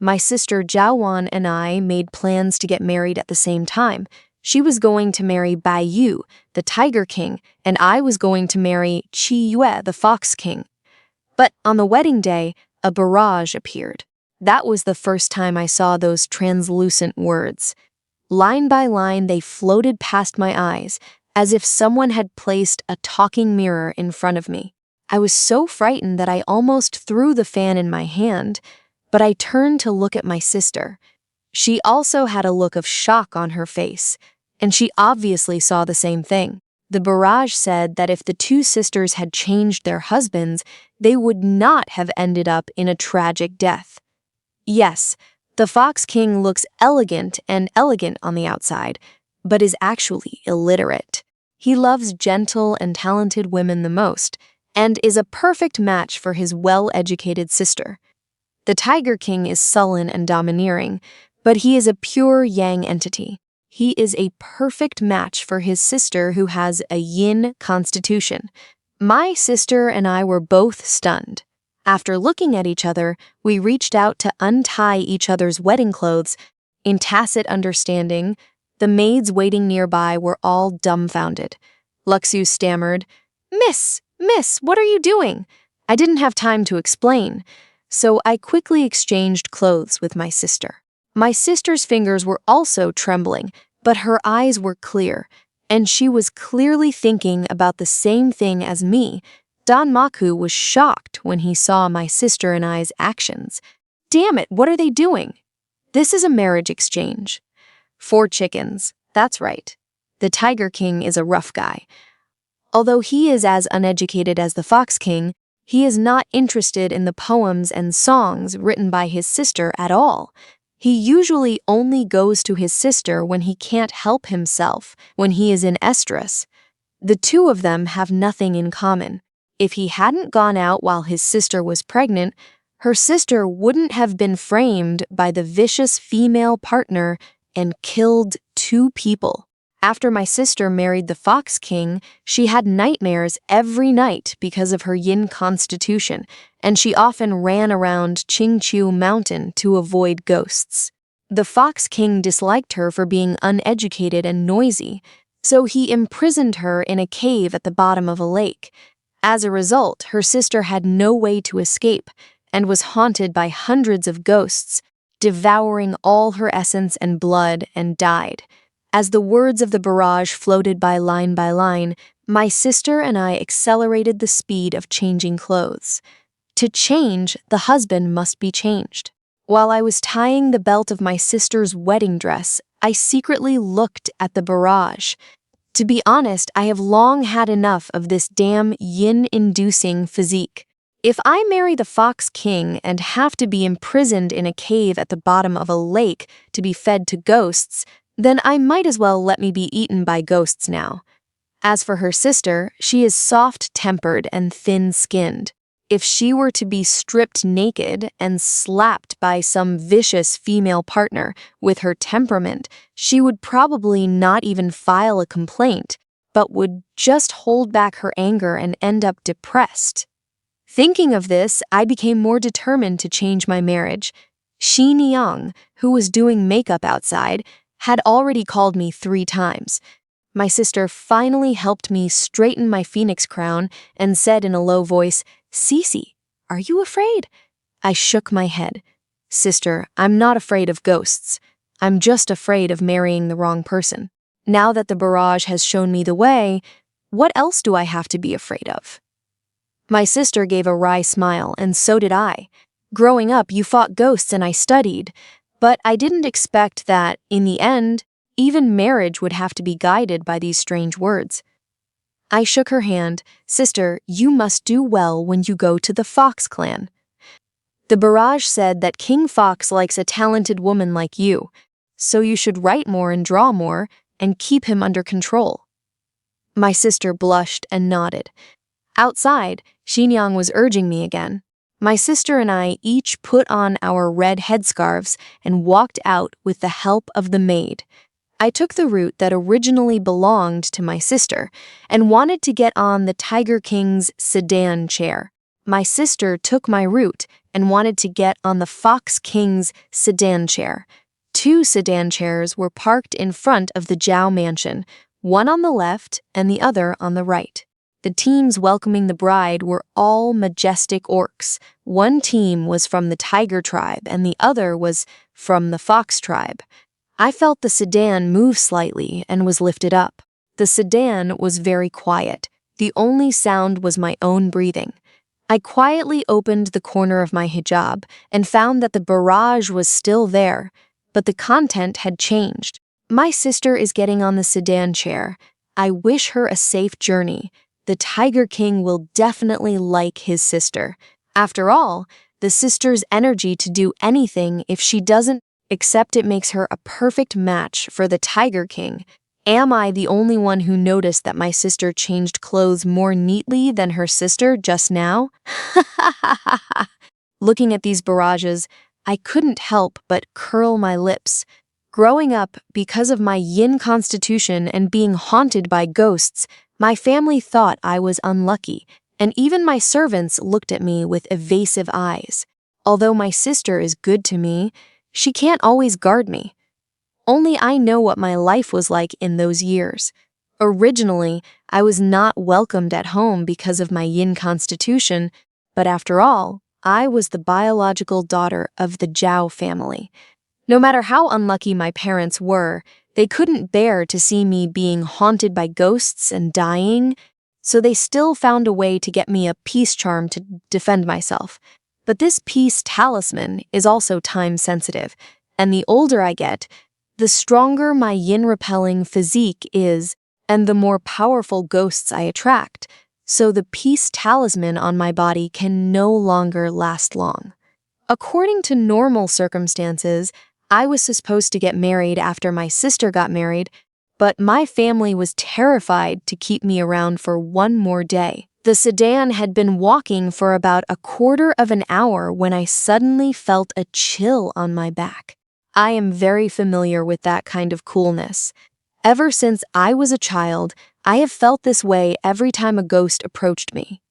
My sister Jiawan and I made plans to get married at the same time. She was going to marry Bai Yu, the Tiger King, and I was going to marry Chi Yue, the Fox King. But on the wedding day, a barrage appeared. That was the first time I saw those translucent words. Line by line, they floated past my eyes, as if someone had placed a talking mirror in front of me. I was so frightened that I almost threw the fan in my hand, but I turned to look at my sister. She also had a look of shock on her face, and she obviously saw the same thing. The barrage said that if the two sisters had changed their husbands, they would not have ended up in a tragic death. Yes, the Fox King looks elegant on the outside, but is actually illiterate. He loves gentle and talented women the most, and is a perfect match for his well-educated sister. The Tiger King is sullen and domineering, but he is a pure yang entity. He is a perfect match for his sister who has a yin constitution. My sister and I were both stunned. After looking at each other, we reached out to untie each other's wedding clothes. In tacit understanding, the maids waiting nearby were all dumbfounded. Luxu stammered, Miss, what are you doing?" I didn't have time to explain, so I quickly exchanged clothes with my sister. My sister's fingers were also trembling, but her eyes were clear, and she was clearly thinking about the same thing as me. Don Maku was shocked when he saw my sister and I's actions. Damn it, what are they doing? This is a marriage exchange. 4 chickens, that's right. The Tiger King is a rough guy. Although he is as uneducated as the Fox King, he is not interested in the poems and songs written by his sister at all. He usually only goes to his sister when he can't help himself, when he is in estrus. The two of them have nothing in common. If he hadn't gone out while his sister was pregnant, her sister wouldn't have been framed by the vicious female partner and killed 2 people. After my sister married the Fox King, she had nightmares every night because of her yin constitution, and she often ran around Qingqiu Mountain to avoid ghosts. The Fox King disliked her for being uneducated and noisy, so he imprisoned her in a cave at the bottom of a lake. As a result, her sister had no way to escape and was haunted by hundreds of ghosts, devouring all her essence and blood, and died. As the words of the barrage floated by line, my sister and I accelerated the speed of changing clothes. To change, the husband must be changed. While I was tying the belt of my sister's wedding dress, I secretly looked at the barrage. To be honest, I have long had enough of this damn yin-inducing physique. If I marry the Fox King and have to be imprisoned in a cave at the bottom of a lake to be fed to ghosts, then I might as well let me be eaten by ghosts now. As for her sister, she is soft-tempered and thin-skinned. If she were to be stripped naked and slapped by some vicious female partner with her temperament, she would probably not even file a complaint, but would just hold back her anger and end up depressed. Thinking of this, I became more determined to change my marriage. Shi Niang, who was doing makeup outside, had already called me 3 times. My sister finally helped me straighten my phoenix crown and said in a low voice, "Cece, are you afraid?" I shook my head. "Sister, I'm not afraid of ghosts. I'm just afraid of marrying the wrong person. Now that the barrage has shown me the way, what else do I have to be afraid of?" My sister gave a wry smile, and so did I. Growing up, you fought ghosts and I studied, but I didn't expect that, in the end, even marriage would have to be guided by these strange words. I shook her hand. "Sister, you must do well when you go to the Fox clan. The barrage said that King Fox likes a talented woman like you, so you should write more and draw more and keep him under control." My sister blushed and nodded. Outside, Xinjiang was urging me again. My sister and I each put on our red headscarves and walked out with the help of the maid. I took the route that originally belonged to my sister and wanted to get on the Tiger King's sedan chair. My sister took my route and wanted to get on the Fox King's sedan chair. 2 sedan chairs were parked in front of the Zhao mansion, one on the left and the other on the right. The teams welcoming the bride were all majestic orcs. One team was from the tiger tribe and the other was from the fox tribe. I felt the sedan move slightly and was lifted up. The sedan was very quiet. The only sound was my own breathing. I quietly opened the corner of my hijab and found that the barrage was still there, but the content had changed. My sister is getting on the sedan chair. I wish her a safe journey. The Tiger King will definitely like his sister. After all, the sister's energy to do anything if she doesn't accept it makes her a perfect match for the Tiger King. Am I the only one who noticed that my sister changed clothes more neatly than her sister just now? Looking at these barrages, I couldn't help but curl my lips. Growing up, because of my yin constitution and being haunted by ghosts, my family thought I was unlucky, and even my servants looked at me with evasive eyes. Although my sister is good to me, she can't always guard me. Only I know what my life was like in those years. Originally, I was not welcomed at home because of my yin constitution, but after all, I was the biological daughter of the Zhao family. No matter how unlucky my parents were, they couldn't bear to see me being haunted by ghosts and dying, so they still found a way to get me a peace charm to defend myself. But this peace talisman is also time-sensitive, and the older I get, the stronger my yin-repelling physique is, and the more powerful ghosts I attract, so the peace talisman on my body can no longer last long. According to normal circumstances, I was supposed to get married after my sister got married, but my family was terrified to keep me around for one more day. The sedan had been walking for about a quarter of an hour when I suddenly felt a chill on my back. I am very familiar with that kind of coolness. Ever since I was a child, I have felt this way every time a ghost approached me.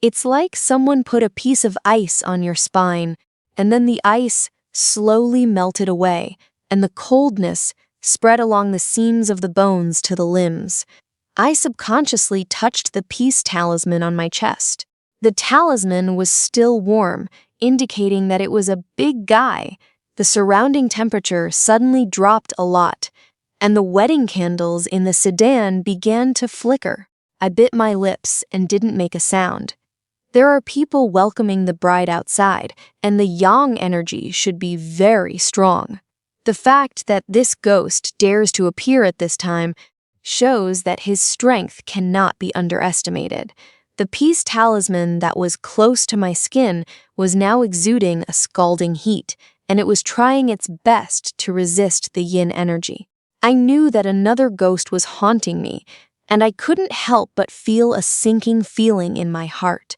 It's like someone put a piece of ice on your spine, and then the ice slowly melted away, and the coldness spread along the seams of the bones to the limbs. I subconsciously touched the peace talisman on my chest. The talisman was still warm, indicating that it was a big guy. The surrounding temperature suddenly dropped a lot, and the wedding candles in the sedan began to flicker. I bit my lips and didn't make a sound. There are people welcoming the bride outside, and the yang energy should be very strong. The fact that this ghost dares to appear at this time shows that his strength cannot be underestimated. The peace talisman that was close to my skin was now exuding a scalding heat, and it was trying its best to resist the yin energy. I knew that another ghost was haunting me, and I couldn't help but feel a sinking feeling in my heart.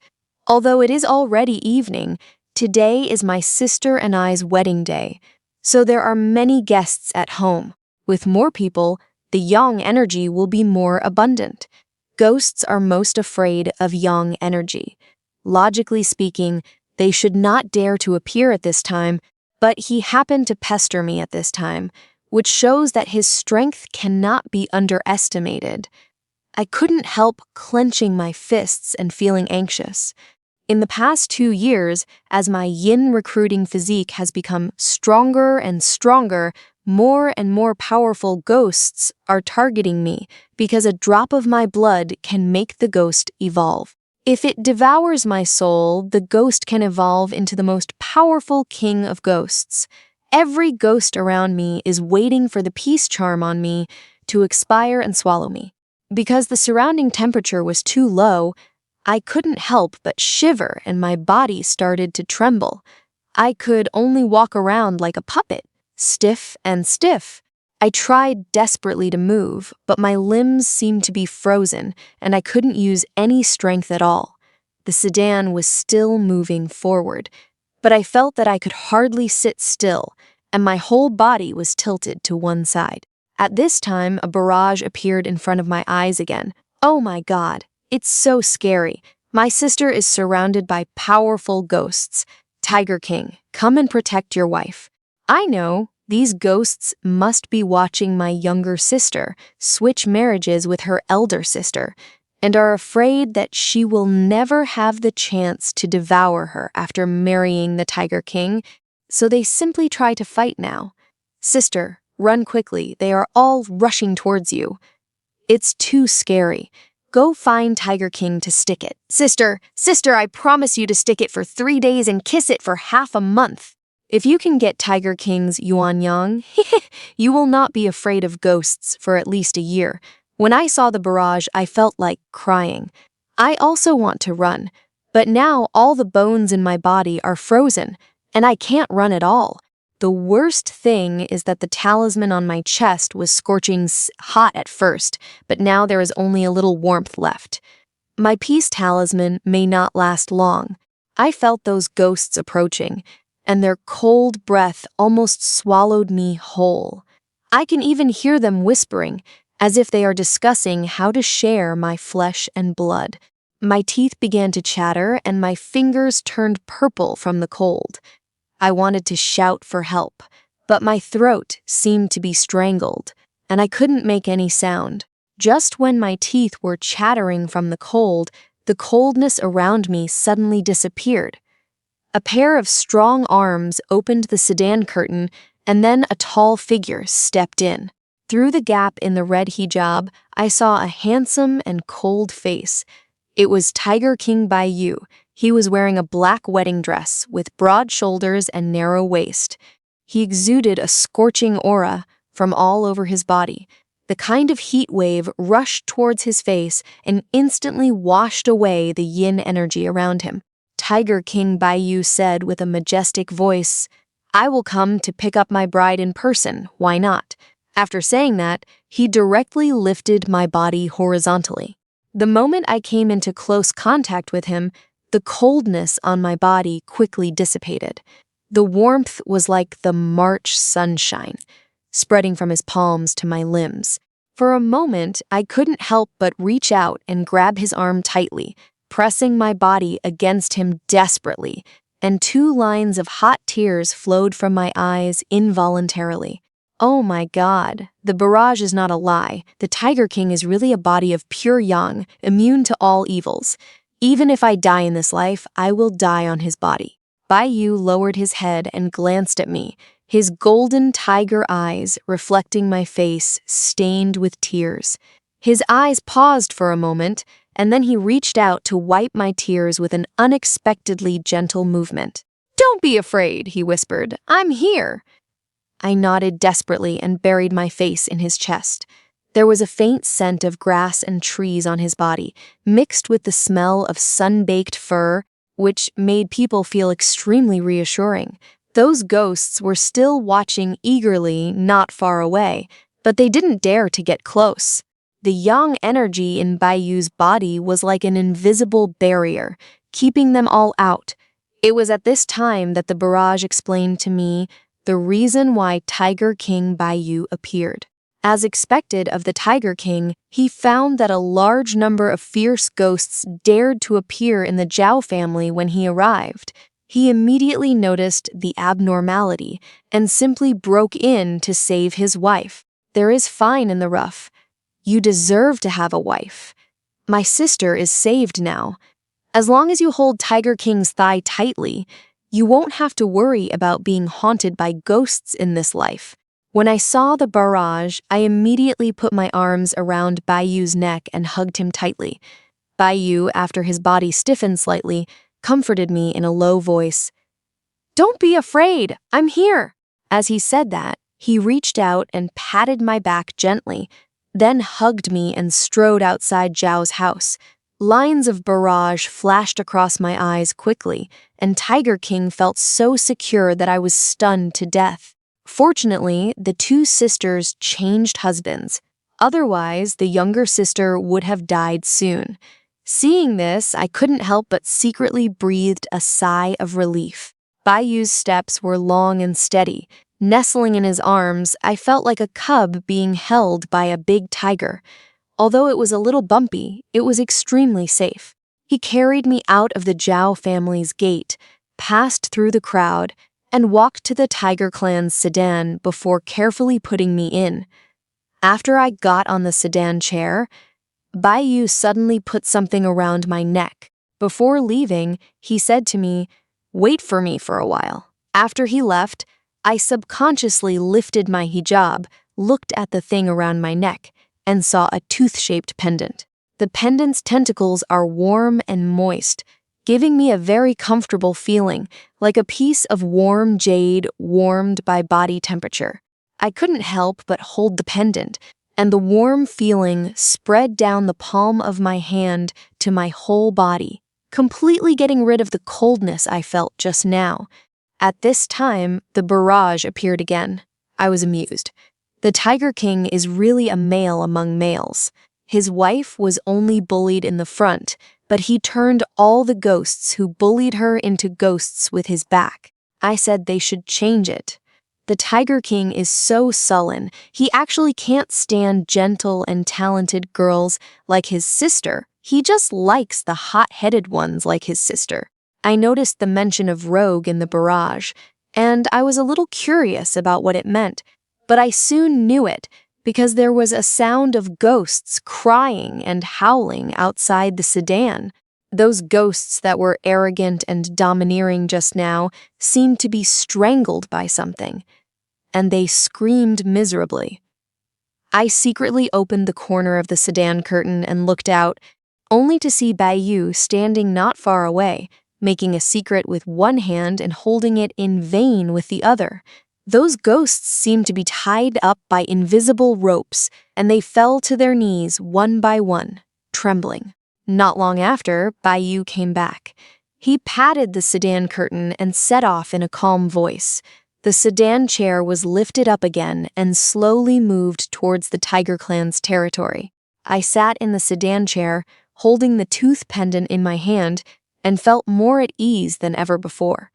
Although it is already evening, today is my sister and I's wedding day, so there are many guests at home. With more people, the yang energy will be more abundant. Ghosts are most afraid of yang energy. Logically speaking, they should not dare to appear at this time, but he happened to pester me at this time, which shows that his strength cannot be underestimated. I couldn't help clenching my fists and feeling anxious. In the past 2 years, as my yin recruiting physique has become stronger and stronger, more and more powerful ghosts are targeting me because a drop of my blood can make the ghost evolve. If it devours my soul, the ghost can evolve into the most powerful king of ghosts. Every ghost around me is waiting for the peace charm on me to expire and swallow me. Because the surrounding temperature was too low, I couldn't help but shiver and my body started to tremble. I could only walk around like a puppet, stiff and stiff. I tried desperately to move, but my limbs seemed to be frozen and I couldn't use any strength at all. The sedan was still moving forward, but I felt that I could hardly sit still, and my whole body was tilted to one side. At this time, a barrage appeared in front of my eyes again. Oh my God, it's so scary. My sister is surrounded by powerful ghosts. Tiger King, come and protect your wife. I know these ghosts must be watching my younger sister switch marriages with her elder sister and are afraid that she will never have the chance to devour her after marrying the Tiger King, so they simply try to fight now. Sister, run quickly. They are all rushing towards you. It's too scary. Go find Tiger King to stick it. Sister, I promise you to stick it for 3 days and kiss it for half a month. If you can get Tiger King's yuan yang, you will not be afraid of ghosts for at least a year. When I saw the barrage, I felt like crying. I also want to run, but now all the bones in my body are frozen, and I can't run at all. The worst thing is that the talisman on my chest was scorching hot at first, but now there is only a little warmth left. My peace talisman may not last long. I felt those ghosts approaching, and their cold breath almost swallowed me whole. I can even hear them whispering, as if they are discussing how to share my flesh and blood. My teeth began to chatter, and my fingers turned purple from the cold. I wanted to shout for help, but my throat seemed to be strangled, and I couldn't make any sound. Just when my teeth were chattering from the coldness around me suddenly disappeared. A pair of strong arms opened the sedan curtain, and then a tall figure stepped in. Through the gap in the red hijab, I saw a handsome and cold face. It was Tiger King Bai Yu. He was wearing a black wedding dress with broad shoulders and narrow waist. He exuded a scorching aura from all over his body. The kind of heat wave rushed towards his face and instantly washed away the yin energy around him. Tiger King Bai Yu said with a majestic voice, "I will come to pick up my bride in person, why not?" After saying that, he directly lifted my body horizontally. The moment I came into close contact with him, the coldness on my body quickly dissipated. The warmth was like the March sunshine, spreading from his palms to my limbs. For a moment, I couldn't help but reach out and grab his arm tightly, pressing my body against him desperately, and 2 lines of hot tears flowed from my eyes involuntarily. Oh my God, the barrage is not a lie. The Tiger King is really a body of pure yang, immune to all evils. Even if I die in this life, I will die on his body. Bai Yu lowered his head and glanced at me, his golden tiger eyes reflecting my face stained with tears. His eyes paused for a moment, and then he reached out to wipe my tears with an unexpectedly gentle movement. "Don't be afraid," he whispered. "I'm here." I nodded desperately and buried my face in his chest. There was a faint scent of grass and trees on his body, mixed with the smell of sun-baked fur, which made people feel extremely reassuring. Those ghosts were still watching eagerly not far away, but they didn't dare to get close. The yang energy in Bai Yu's body was like an invisible barrier, keeping them all out. It was at this time that the barrage explained to me the reason why Tiger King Bai Yu appeared. As expected of the Tiger King, he found that a large number of fierce ghosts dared to appear in the Zhao family when he arrived. He immediately noticed the abnormality and simply broke in to save his wife. There is fine in the rough. You deserve to have a wife. My sister is saved now. As long as you hold Tiger King's thigh tightly, you won't have to worry about being haunted by ghosts in this life. When I saw the barrage, I immediately put my arms around Bai Yu's neck and hugged him tightly. Bai Yu, after his body stiffened slightly, comforted me in a low voice. "Don't be afraid, I'm here." As he said that, he reached out and patted my back gently, then hugged me and strode outside Zhao's house. Lines of barrage flashed across my eyes quickly, and Tiger King felt so secure that I was stunned to death. Fortunately, the 2 sisters changed husbands. Otherwise, the younger sister would have died soon. Seeing this, I couldn't help but secretly breathed a sigh of relief. Bai Yu's steps were long and steady. Nestling in his arms, I felt like a cub being held by a big tiger. Although it was a little bumpy, it was extremely safe. He carried me out of the Zhao family's gate, passed through the crowd, and walked to the Tiger Clan's sedan before carefully putting me in. After I got on the sedan chair, Bai Yu suddenly put something around my neck. Before leaving, he said to me, "Wait for me for a while." After he left, I subconsciously lifted my hijab, looked at the thing around my neck, and saw a tooth-shaped pendant. The pendant's tentacles are warm and moist, giving me a very comfortable feeling, like a piece of warm jade warmed by body temperature. I couldn't help but hold the pendant, and the warm feeling spread down the palm of my hand to my whole body, completely getting rid of the coldness I felt just now. At this time, the barrage appeared again. I was amused. The Tiger King is really a male among males. His wife was only bullied in the front, but he turned all the ghosts who bullied her into ghosts with his back. I said they should change it. The Tiger King is so sullen, he actually can't stand gentle and talented girls like his sister. He just likes the hot-headed ones like his sister. I noticed the mention of rogue in the barrage, and I was a little curious about what it meant, but I soon knew it because there was a sound of ghosts crying and howling outside the sedan. Those ghosts that were arrogant and domineering just now seemed to be strangled by something, and they screamed miserably. I secretly opened the corner of the sedan curtain and looked out, only to see Bai Yu standing not far away, making a secret with one hand and holding it in vain with the other. Those ghosts seemed to be tied up by invisible ropes, and they fell to their knees one by one, trembling. Not long after, Bai Yu came back. He patted the sedan curtain and set off in a calm voice. The sedan chair was lifted up again and slowly moved towards the Tiger Clan's territory. I sat in the sedan chair, holding the tooth pendant in my hand, and felt more at ease than ever before.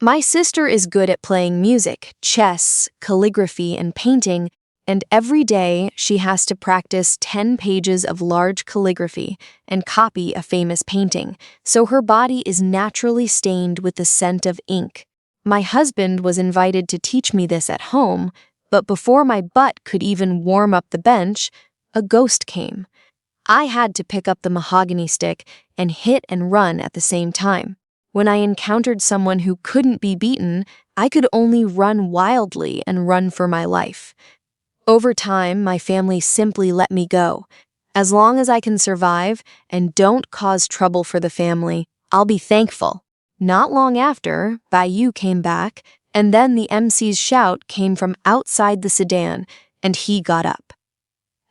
My sister is good at playing music, chess, calligraphy, and painting, and every day she has to practice 10 pages of large calligraphy and copy a famous painting, so her body is naturally stained with the scent of ink. My husband was invited to teach me this at home, but before my butt could even warm up the bench, a ghost came. I had to pick up the mahogany stick and hit and run at the same time. When I encountered someone who couldn't be beaten, I could only run wildly and run for my life. Over time, my family simply let me go. As long as I can survive and don't cause trouble for the family, I'll be thankful. Not long after, Bai Yu came back, and then the MC's shout came from outside the sedan, and he got up.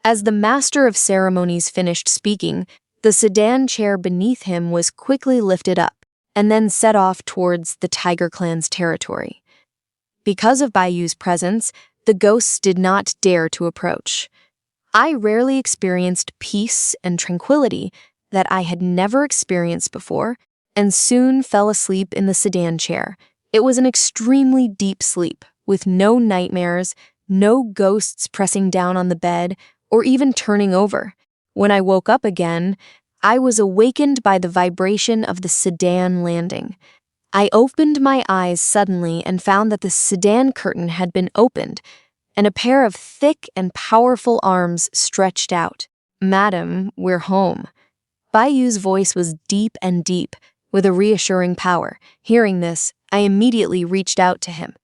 As the master of ceremonies finished speaking, the sedan chair beneath him was quickly lifted up, and then set off towards the Tiger Clan's territory. Because of Bai Yu's presence, the ghosts did not dare to approach. I rarely experienced peace and tranquility that I had never experienced before, and soon fell asleep in the sedan chair. It was an extremely deep sleep, with no nightmares, no ghosts pressing down on the bed, or even turning over. When I woke up again, I was awakened by the vibration of the sedan landing. I opened my eyes suddenly and found that the sedan curtain had been opened, and a pair of thick and powerful arms stretched out. "Madam, we're home." Bai Yu's voice was deep and deep, with a reassuring power. Hearing this, I immediately reached out to him.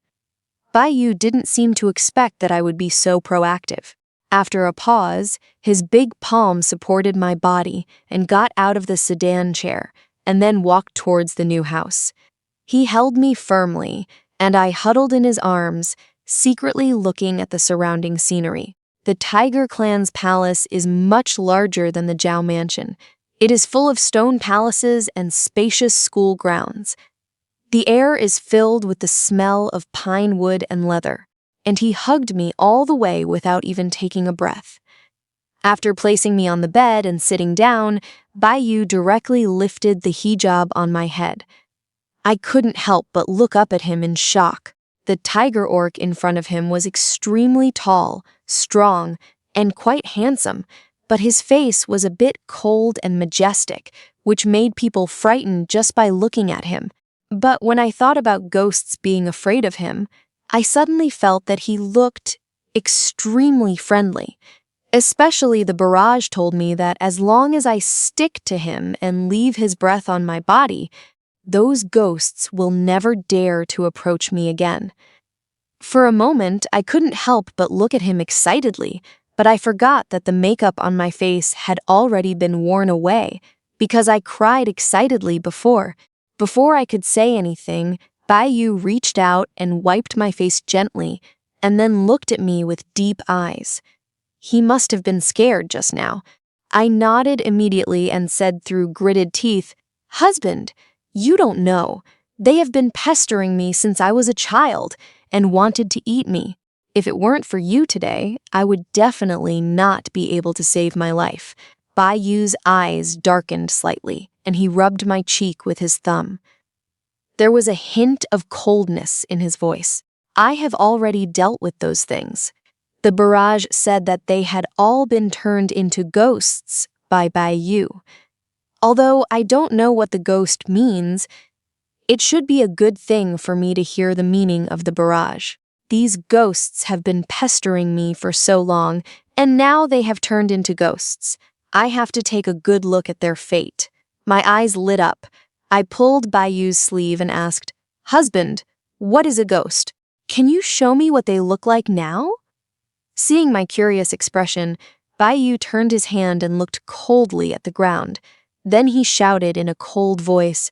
Bai Yu didn't seem to expect that I would be so proactive. After a pause, his big palm supported my body and got out of the sedan chair, and then walked towards the new house. He held me firmly, and I huddled in his arms, secretly looking at the surrounding scenery. The Tiger Clan's palace is much larger than the Zhao Mansion. It is full of stone palaces and spacious school grounds. The air is filled with the smell of pine wood and leather, and he hugged me all the way without even taking a breath. After placing me on the bed and sitting down, Bai Yu directly lifted the hijab on my head. I couldn't help but look up at him in shock. The tiger orc in front of him was extremely tall, strong, and quite handsome, but his face was a bit cold and majestic, which made people frightened just by looking at him. But when I thought about ghosts being afraid of him, I suddenly felt that he looked extremely friendly. Especially the barrage told me that as long as I stick to him and leave his breath on my body, those ghosts will never dare to approach me again. For a moment, I couldn't help but look at him excitedly, but I forgot that the makeup on my face had already been worn away because I cried excitedly before. Before I could say anything, Bai Yu reached out and wiped my face gently and then looked at me with deep eyes. He must have been scared just now. I nodded immediately and said through gritted teeth, "Husband, you don't know. They have been pestering me since I was a child and wanted to eat me. If it weren't for you today, I would definitely not be able to save my life." Bai Yu's eyes darkened slightly, and he rubbed my cheek with his thumb. There was a hint of coldness in his voice. I have already dealt with those things. The barrage said that they had all been turned into ghosts by Bai Yu. Although I don't know what the ghost means, it should be a good thing for me to hear the meaning of the barrage. These ghosts have been pestering me for so long, and now they have turned into ghosts. I have to take a good look at their fate. My eyes lit up. I pulled Bai Yu's sleeve and asked, "Husband, what is a ghost? Can you show me what they look like now?" Seeing my curious expression, Bai Yu turned his hand and looked coldly at the ground. Then he shouted in a cold voice,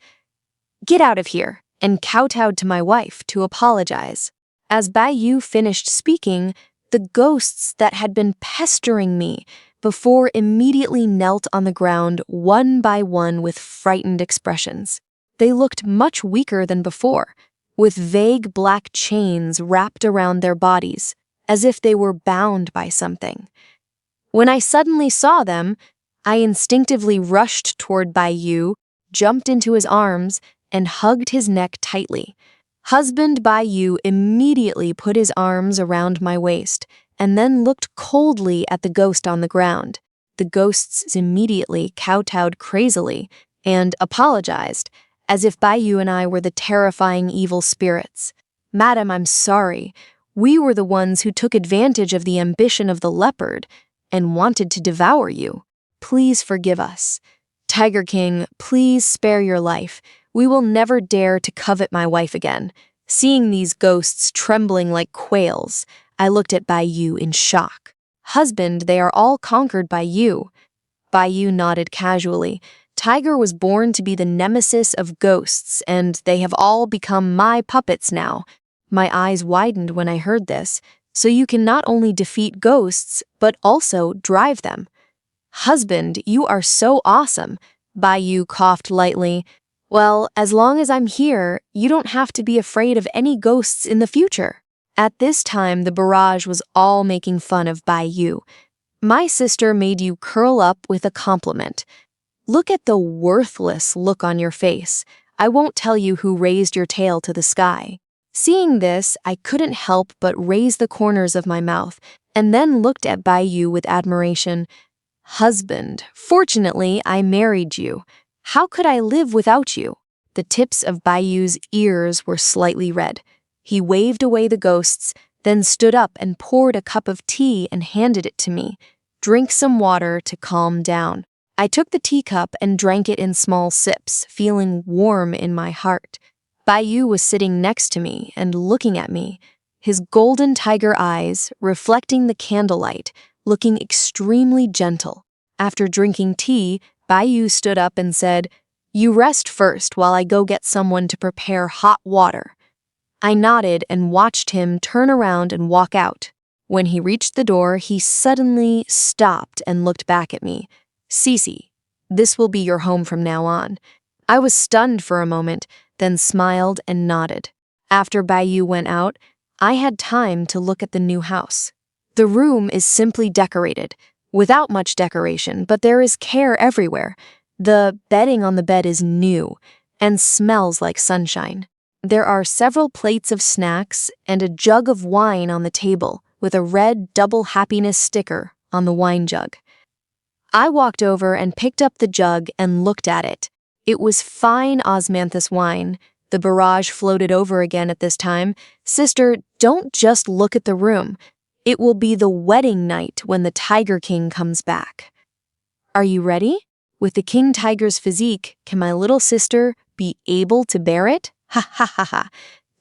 "Get out of here," and kowtowed to my wife to apologize. As Bai Yu finished speaking, the ghosts that had been pestering me before immediately knelt on the ground one by one with frightened expressions. They looked much weaker than before, with vague black chains wrapped around their bodies, as if they were bound by something. When I suddenly saw them, I instinctively rushed toward Bai Yu, jumped into his arms, and hugged his neck tightly. Husband Bai Yu immediately put his arms around my waist and then looked coldly at the ghost on the ground. The ghosts immediately kowtowed crazily and apologized, as if Bai Yu and I were the terrifying evil spirits. "Madam, I'm sorry. We were the ones who took advantage of the ambition of the leopard and wanted to devour you. Please forgive us. Tiger King, please spare your life. We will never dare to covet my wife again." Seeing these ghosts trembling like quails, I looked at Bai Yu in shock. "Husband, they are all conquered by you." Bai Yu nodded casually. "Tiger was born to be the nemesis of ghosts, and they have all become my puppets now." My eyes widened when I heard this. "So you can not only defeat ghosts, but also drive them." "Husband, you are so awesome." Bai Yu coughed lightly. "Well, as long as I'm here, you don't have to be afraid of any ghosts in the future." At this time, the barrage was all making fun of Bai Yu. "My sister made you curl up with a compliment. Look at the worthless look on your face. I won't tell you who raised your tail to the sky." Seeing this, I couldn't help but raise the corners of my mouth and then looked at Bai Yu with admiration. "Husband, fortunately, I married you. How could I live without you?" The tips of Bai Yu's ears were slightly red. He waved away the ghosts, then stood up and poured a cup of tea and handed it to me. "Drink some water to calm down." I took the teacup and drank it in small sips, feeling warm in my heart. Bai Yu was sitting next to me and looking at me, his golden tiger eyes reflecting the candlelight, looking extremely gentle. After drinking tea, Bai Yu stood up and said, "You rest first while I go get someone to prepare hot water." I nodded and watched him turn around and walk out. When he reached the door, he suddenly stopped and looked back at me. "Cece, this will be your home from now on." I was stunned for a moment, then smiled and nodded. After Bai Yu went out, I had time to look at the new house. The room is simply decorated, without much decoration, but there is care everywhere. The bedding on the bed is new and smells like sunshine. There are several plates of snacks and a jug of wine on the table with a red double happiness sticker on the wine jug. I walked over and picked up the jug and looked at it. It was fine osmanthus wine, The barrage floated over again at this time. Sister, don't just look at the room. It will be the wedding night when the Tiger King comes back. Are you ready? With the King Tiger's physique, can my little sister be able to bear it? Ha ha ha ha.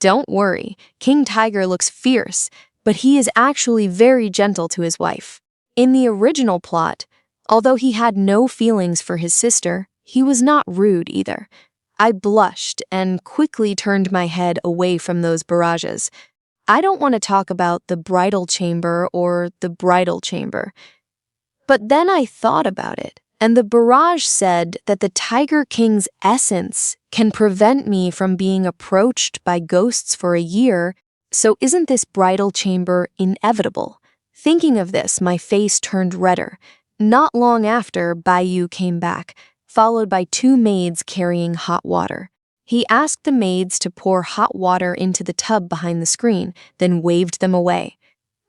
Don't worry, King Tiger looks fierce, but he is actually very gentle to his wife. In the original plot, although he had no feelings for his sister, he was not rude either. I blushed and quickly turned my head away from those barrages. I don't want to talk about the bridal chamber or the bridal chamber. But then I thought about it, and the barrage said that the Tiger King's essence can prevent me from being approached by ghosts for a year, so isn't this bridal chamber inevitable? Thinking of this, my face turned redder. Not long after, Bai Yu came back, followed by 2 maids carrying hot water. He asked the maids to pour hot water into the tub behind the screen, then waved them away.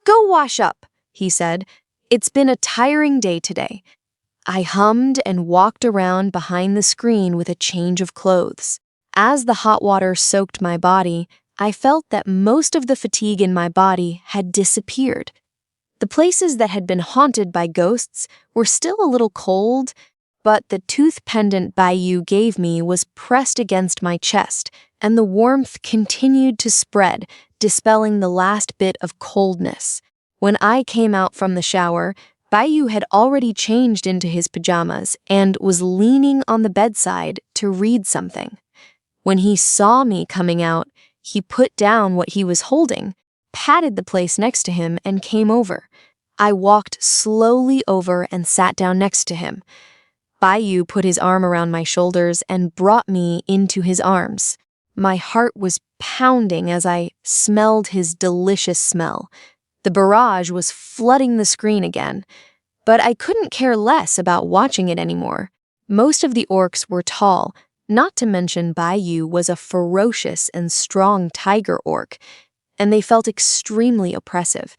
"Go wash up," he said. "It's been a tiring day today." I hummed and walked around behind the screen with a change of clothes. As the hot water soaked my body, I felt that most of the fatigue in my body had disappeared. The places that had been haunted by ghosts were still a little cold, but the tooth pendant Bai Yu gave me was pressed against my chest, and the warmth continued to spread, dispelling the last bit of coldness. When I came out from the shower, Bai Yu had already changed into his pajamas and was leaning on the bedside to read something. When he saw me coming out, he put down what he was holding, patted the place next to him, and came over. I walked slowly over and sat down next to him. Bai Yu put his arm around my shoulders and brought me into his arms. My heart was pounding as I smelled his delicious smell. The barrage was flooding the screen again, but I couldn't care less about watching it anymore. Most of the orcs were tall, not to mention Bai Yu was a ferocious and strong tiger orc, and they felt extremely oppressive.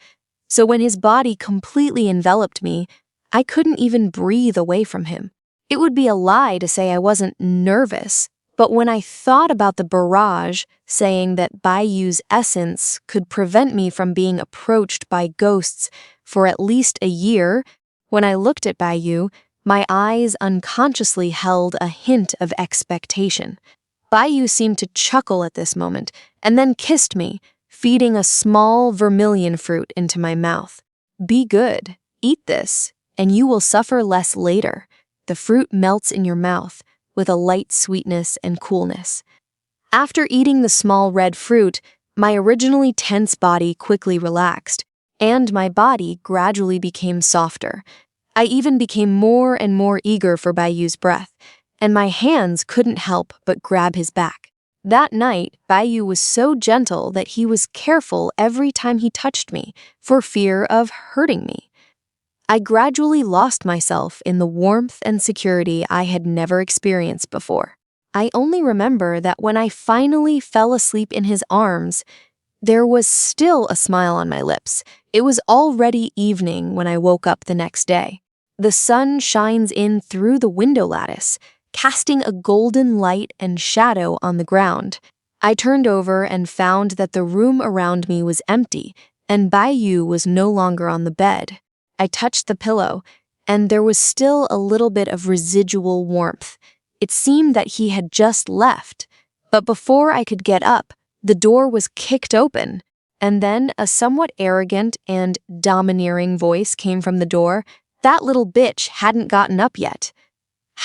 So when his body completely enveloped me, I couldn't even breathe away from him. It would be a lie to say I wasn't nervous, but when I thought about the barrage saying that Bai Yu's essence could prevent me from being approached by ghosts for at least a year, when I looked at Bai Yu, my eyes unconsciously held a hint of expectation. Bai Yu seemed to chuckle at this moment and then kissed me, feeding a small vermilion fruit into my mouth. "Be good, eat this, and you will suffer less later. The fruit melts in your mouth with a light sweetness and coolness." After eating the small red fruit, my originally tense body quickly relaxed, and my body gradually became softer. I even became more and more eager for Bai Yu's breath, and my hands couldn't help but grab his back. That night, Bai Yu was so gentle that he was careful every time he touched me, for fear of hurting me. I gradually lost myself in the warmth and security I had never experienced before. I only remember that when I finally fell asleep in his arms, there was still a smile on my lips. It was already evening when I woke up the next day. The sun shines in through the window lattice, casting a golden light and shadow on the ground. I turned over and found that the room around me was empty, and Bai Yu was no longer on the bed. I touched the pillow, and there was still a little bit of residual warmth. It seemed that he had just left, but before I could get up, the door was kicked open, and then a somewhat arrogant and domineering voice came from the door. That little bitch hadn't gotten up yet.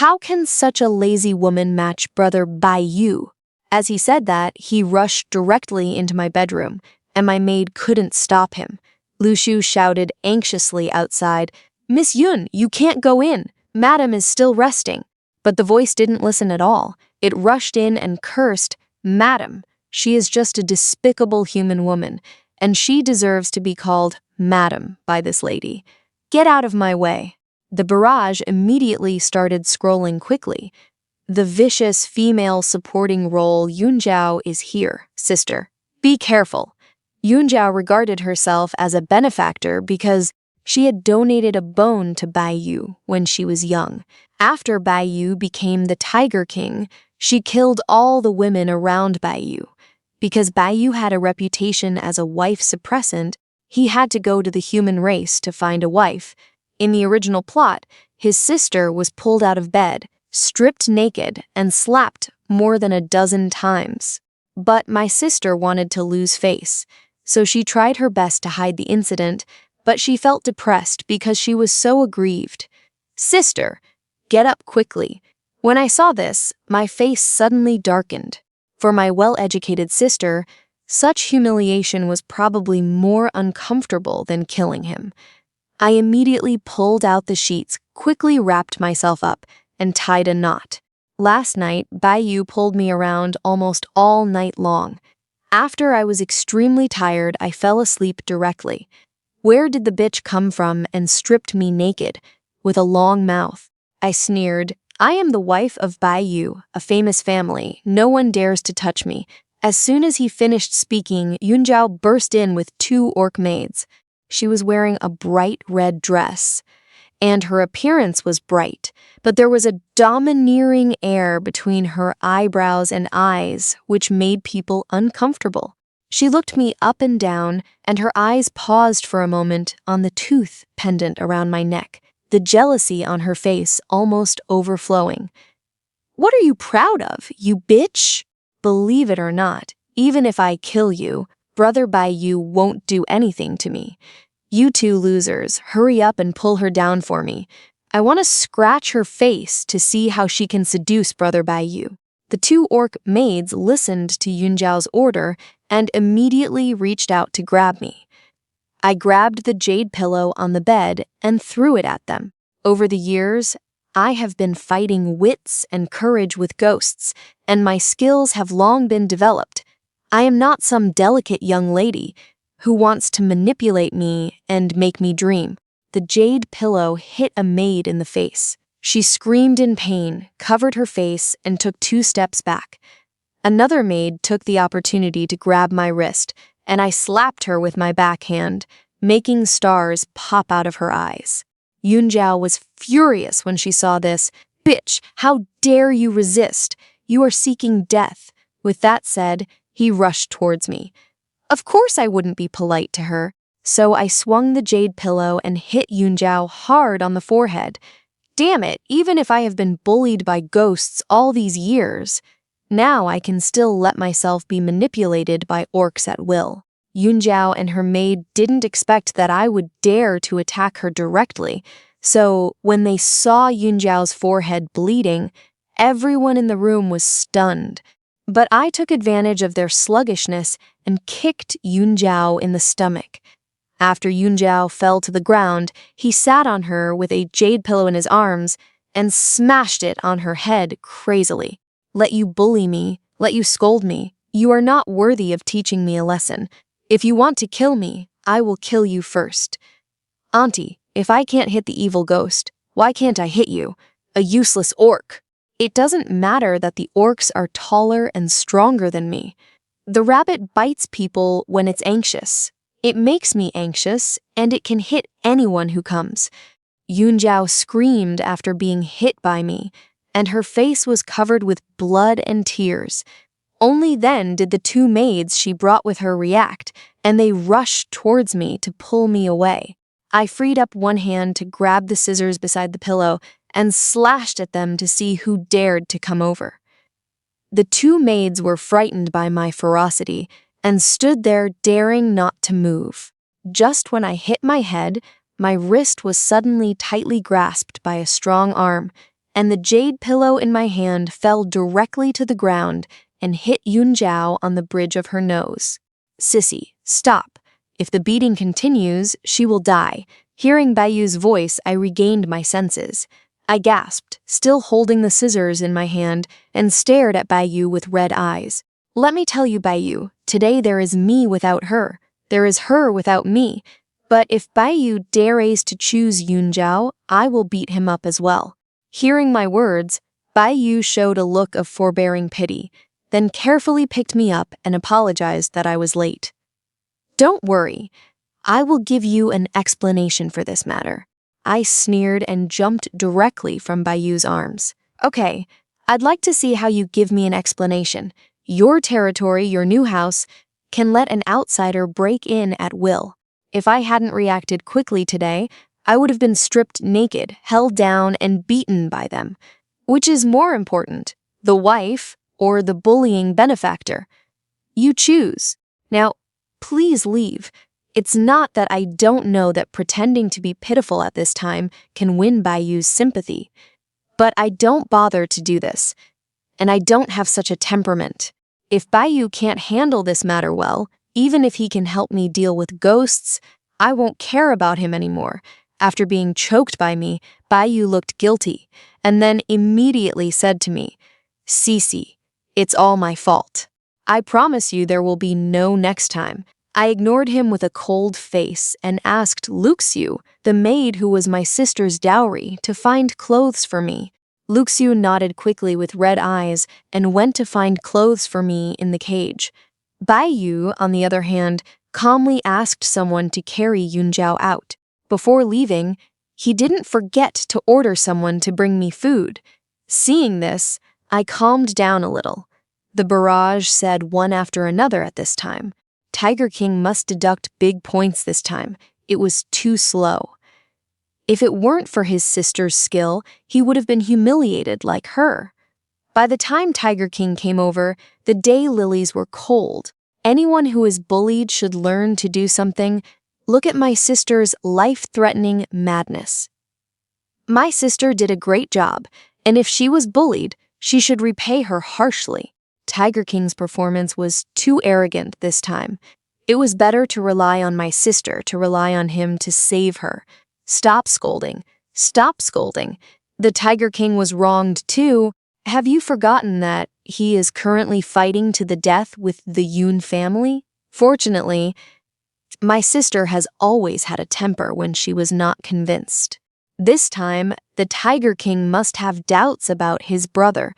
How can such a lazy woman match brother Bai Yu? As he said that, he rushed directly into my bedroom, and my maid couldn't stop him. Lu Shu shouted anxiously outside, "Miss Yun, you can't go in. Madam is still resting." But the voice didn't listen at all. It rushed in and cursed, "Madam, she is just a despicable human woman, and she deserves to be called Madam by this lady. Get out of my way." The barrage immediately started scrolling quickly. "The vicious female supporting role Yunjiao is here, sister. Be careful." Yunjiao regarded herself as a benefactor because she had donated a bone to Bai Yu when she was young. After Bai Yu became the Tiger King, She killed all the women around Bai Yu. Because Bai Yu had a reputation as a wife suppressant, he had to go to the human race to find a wife. In the original plot, his sister was pulled out of bed, stripped naked, and slapped more than a dozen times. But my sister wanted to lose face, so she tried her best to hide the incident, but she felt depressed because she was so aggrieved. "Sister, get up quickly." When I saw this, my face suddenly darkened. For my well-educated sister, such humiliation was probably more uncomfortable than killing him. I immediately pulled out the sheets, quickly wrapped myself up, and tied a knot. Last night, Bai Yu pulled me around almost all night long. After I was extremely tired, I fell asleep directly. Where did the bitch come from and stripped me naked, with a long mouth? I sneered. I am the wife of Bai Yu, a famous family. No one dares to touch me. As soon as he finished speaking, Yunjiao burst in with 2 orc maids. She was wearing a bright red dress, and her appearance was bright, but there was a domineering air between her eyebrows and eyes which made people uncomfortable. She looked me up and down, and her eyes paused for a moment on the tooth pendant around my neck, the jealousy on her face almost overflowing. "What are you proud of, you bitch?" "Believe it or not, even if I kill you, Brother Bai Yu won't do anything to me. You 2 losers, hurry up and pull her down for me. I want to scratch her face to see how she can seduce Brother Bai Yu." The 2 orc maids listened to Yunjiao's order and immediately reached out to grab me. I grabbed the jade pillow on the bed and threw it at them. Over the years, I have been fighting wits and courage with ghosts, and my skills have long been developed. I am not some delicate young lady who wants to manipulate me and make me dream. The jade pillow hit a maid in the face. She screamed in pain, covered her face, and took 2 steps back. Another maid took the opportunity to grab my wrist, and I slapped her with my backhand, making stars pop out of her eyes. Yunjiao was furious when she saw this. "Bitch, how dare you resist? You are seeking death." With that said, he rushed towards me. Of course I wouldn't be polite to her, so I swung the jade pillow and hit Yunjiao hard on the forehead. Damn it, even if I have been bullied by ghosts all these years, now I can still let myself be manipulated by orcs at will. Yunjiao and her maid didn't expect that I would dare to attack her directly, so when they saw Yunjiao's forehead bleeding, everyone in the room was stunned. But I took advantage of their sluggishness and kicked Yunjiao in the stomach. After Yunjiao fell to the ground, he sat on her with a jade pillow in his arms and smashed it on her head crazily. "Let you bully me, let you scold me. You are not worthy of teaching me a lesson. If you want to kill me, I will kill you first. Auntie, if I can't hit the evil ghost, why can't I hit you? A useless orc." It doesn't matter that the orcs are taller and stronger than me. The rabbit bites people when it's anxious. It makes me anxious, and it can hit anyone who comes. Yunjiao screamed after being hit by me, and her face was covered with blood and tears. Only then did the 2 maids she brought with her react, and they rushed towards me to pull me away. I freed up one hand to grab the scissors beside the pillow and slashed at them to see who dared to come over. The 2 maids were frightened by my ferocity and stood there daring not to move. Just when I hit my head, my wrist was suddenly tightly grasped by a strong arm, and the jade pillow in my hand fell directly to the ground and hit Yunjiao on the bridge of her nose. "Sissy, stop. If the beating continues, she will die." Hearing Bai Yu's voice, I regained my senses. I gasped, still holding the scissors in my hand, and stared at Bai Yu with red eyes. "Let me tell you, Bai Yu, today there is me without her. There is her without me. But if Bai Yu dares to choose Yunjiao, I will beat him up as well." Hearing my words, Bai Yu showed a look of forbearing pity, then carefully picked me up and apologized that I was late. "Don't worry. I will give you an explanation for this matter." I sneered and jumped directly from Bai Yu's arms. "Okay, I'd like to see how you give me an explanation. Your territory, your new house, can let an outsider break in at will. If I hadn't reacted quickly today, I would have been stripped naked, held down, and beaten by them. Which is more important, the wife or the bullying benefactor? You choose. Now, please leave. It's not that I don't know that pretending to be pitiful at this time can win Bai Yu's sympathy. But I don't bother to do this. And I don't have such a temperament. If Bai Yu can't handle this matter well, even if he can help me deal with ghosts, I won't care about him anymore. After being choked by me, Bai Yu looked guilty, and then immediately said to me, "Cece, it's all my fault. I promise you there will be no next time." I ignored him with a cold face and asked Luxiu, the maid who was my sister's dowry, to find clothes for me. Luxiu nodded quickly with red eyes and went to find clothes for me in the cage. Bai Yu, on the other hand, calmly asked someone to carry Yunjiao out. Before leaving, he didn't forget to order someone to bring me food. Seeing this, I calmed down a little. The barrage said one after another at this time. Tiger King must deduct big points this time. It was too slow. If it weren't for his sister's skill, he would have been humiliated like her. By the time Tiger King came over, the daylilies were cold. Anyone who is bullied should learn to do something. Look at my sister's life-threatening madness. My sister did a great job, and if she was bullied, she should repay her harshly. Tiger King's performance was too arrogant this time. It was better to rely on my sister, to rely on him to save her. Stop scolding. Stop scolding. The Tiger King was wronged too. Have you forgotten that he is currently fighting to the death with the Yun family? Fortunately, my sister has always had a temper when she was not convinced. This time, the Tiger King must have doubts about his brother.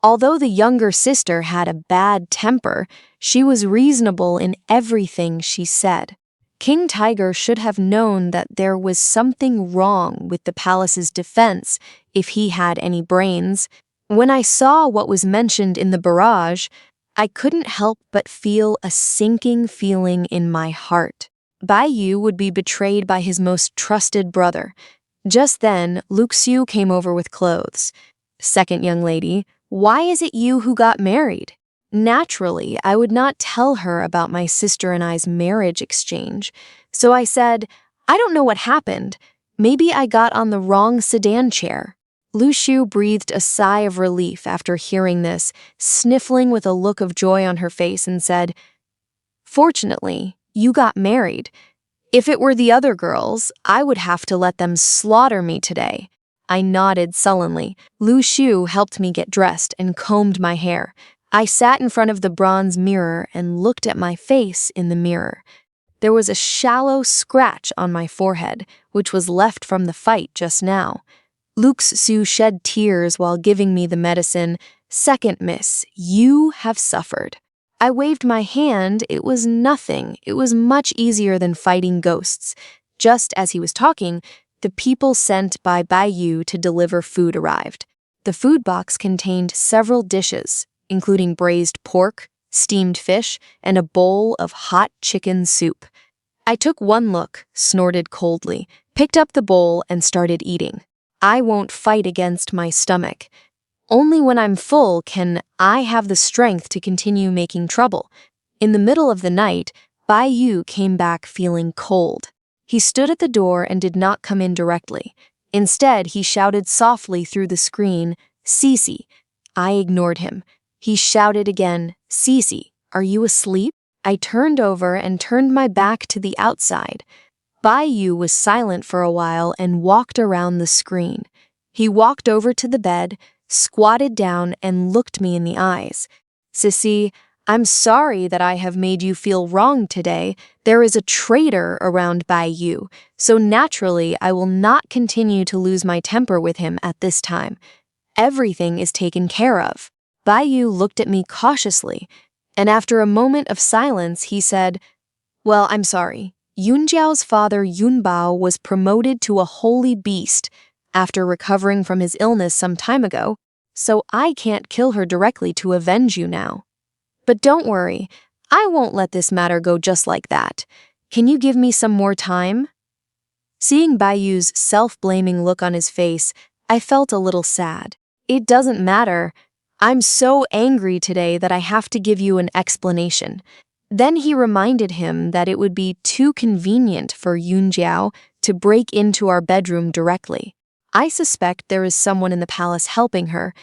Although the younger sister had a bad temper, she was reasonable in everything she said. King Tiger should have known that there was something wrong with the palace's defense if he had any brains. When I saw what was mentioned in the barrage, I couldn't help but feel a sinking feeling in my heart. Bai Yu would be betrayed by his most trusted brother. Just then, Luxiu came over with clothes. "Second young lady, why is it you who got married?" Naturally, I would not tell her about my sister and I's marriage exchange. So I said, "I don't know what happened. Maybe I got on the wrong sedan chair." Luxiu breathed a sigh of relief after hearing this, sniffling with a look of joy on her face, and said, "Fortunately, you got married. If it were the other girls, I would have to let them slaughter me today." I nodded sullenly. Luxiu helped me get dressed and combed my hair. I sat in front of the bronze mirror and looked at my face in the mirror. There was a shallow scratch on my forehead, which was left from the fight just now. Luxiu shed tears while giving me the medicine. "Second, miss, you have suffered." I waved my hand. It was nothing. It was much easier than fighting ghosts. Just as he was talking, the people sent by Bai Yu to deliver food arrived. The food box contained several dishes, including braised pork, steamed fish, and a bowl of hot chicken soup. I took one look, snorted coldly, picked up the bowl, and started eating. I won't fight against my stomach. Only when I'm full can I have the strength to continue making trouble. In the middle of the night, Bai Yu came back feeling cold. He stood at the door and did not come in directly. Instead, he shouted softly through the screen, "Cece." I ignored him. He shouted again, "Cece, are you asleep?" I turned over and turned my back to the outside. Bai Yu was silent for a while and walked around the screen. He walked over to the bed, squatted down, and looked me in the eyes. "Cece, I'm sorry that I have made you feel wrong today. There is a traitor around Bai Yu, so naturally I will not continue to lose my temper with him at this time. Everything is taken care of." Bai Yu looked at me cautiously, and after a moment of silence, he said, "Well, I'm sorry. Yunjiao's father Yunbao was promoted to a holy beast. After recovering from his illness some time ago, so I can't kill her directly to avenge you now. But don't worry, I won't let this matter go just like that. Can you give me some more time?" Seeing Bai Yu's self-blaming look on his face, I felt a little sad. "It doesn't matter. I'm so angry today that I have to give you an explanation." Then he reminded him that it would be too convenient for Yunjiao to break into our bedroom directly. I suspect there is someone in the palace helping her.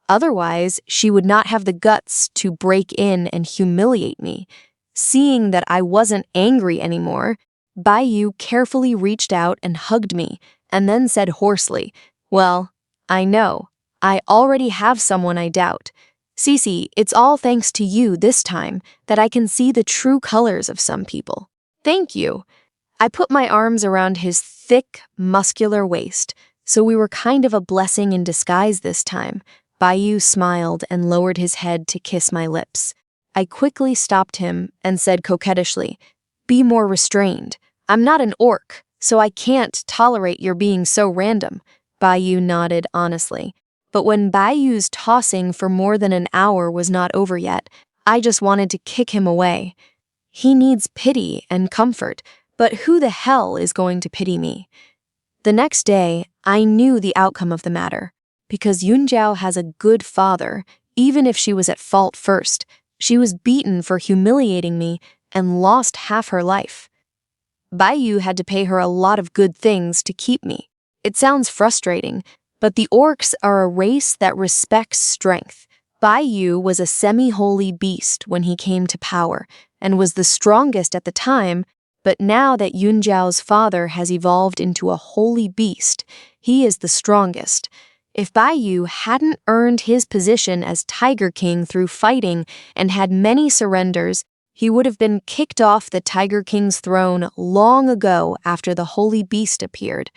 Otherwise, she would not have the guts to break in and humiliate me. Seeing that I wasn't angry anymore, Bai Yu carefully reached out and hugged me, and then said hoarsely, "Well, I know. I already have someone I doubt. Cece, it's all thanks to you this time that I can see the true colors of some people." "Thank you." I put my arms around his thick, muscular waist, so we were kind of a blessing in disguise this time. Bai Yu smiled and lowered his head to kiss my lips. I quickly stopped him and said coquettishly, "Be more restrained. I'm not an orc, so I can't tolerate your being so random." Bai Yu nodded honestly. But when Bai Yu's tossing for more than an hour was not over yet, I just wanted to kick him away. He needs pity and comfort, but who the hell is going to pity me? The next day, I knew the outcome of the matter. Because Yunjiao has a good father, even if she was at fault first, she was beaten for humiliating me and lost half her life. Bai Yu had to pay her a lot of good things to keep me. It sounds frustrating, but the orcs are a race that respects strength. Bai Yu was a semi-holy beast when he came to power, and was the strongest at the time, but now that Yunjiao's father has evolved into a holy beast, he is the strongest. If Bai Yu hadn't earned his position as Tiger King through fighting and had many surrenders, he would have been kicked off the Tiger King's throne long ago after the holy beast appeared.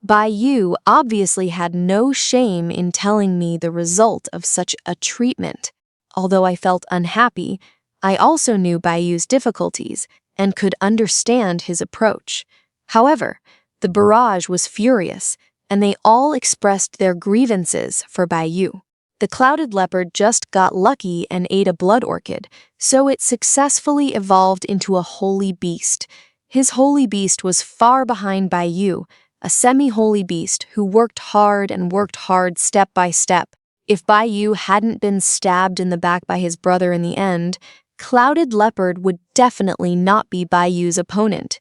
Bai Yu obviously had no shame in telling me the result of such a treatment. Although I felt unhappy, I also knew Bai Yu's difficulties and could understand his approach. However, the barrage was furious, and they all expressed their grievances for Bai Yu. The clouded leopard just got lucky and ate a blood orchid, so it successfully evolved into a holy beast. His holy beast was far behind Bai Yu, a semi-holy beast who worked hard step by step. If Bai Yu hadn't been stabbed in the back by his brother in the end, Clouded Leopard would definitely not be Bai Yu's opponent.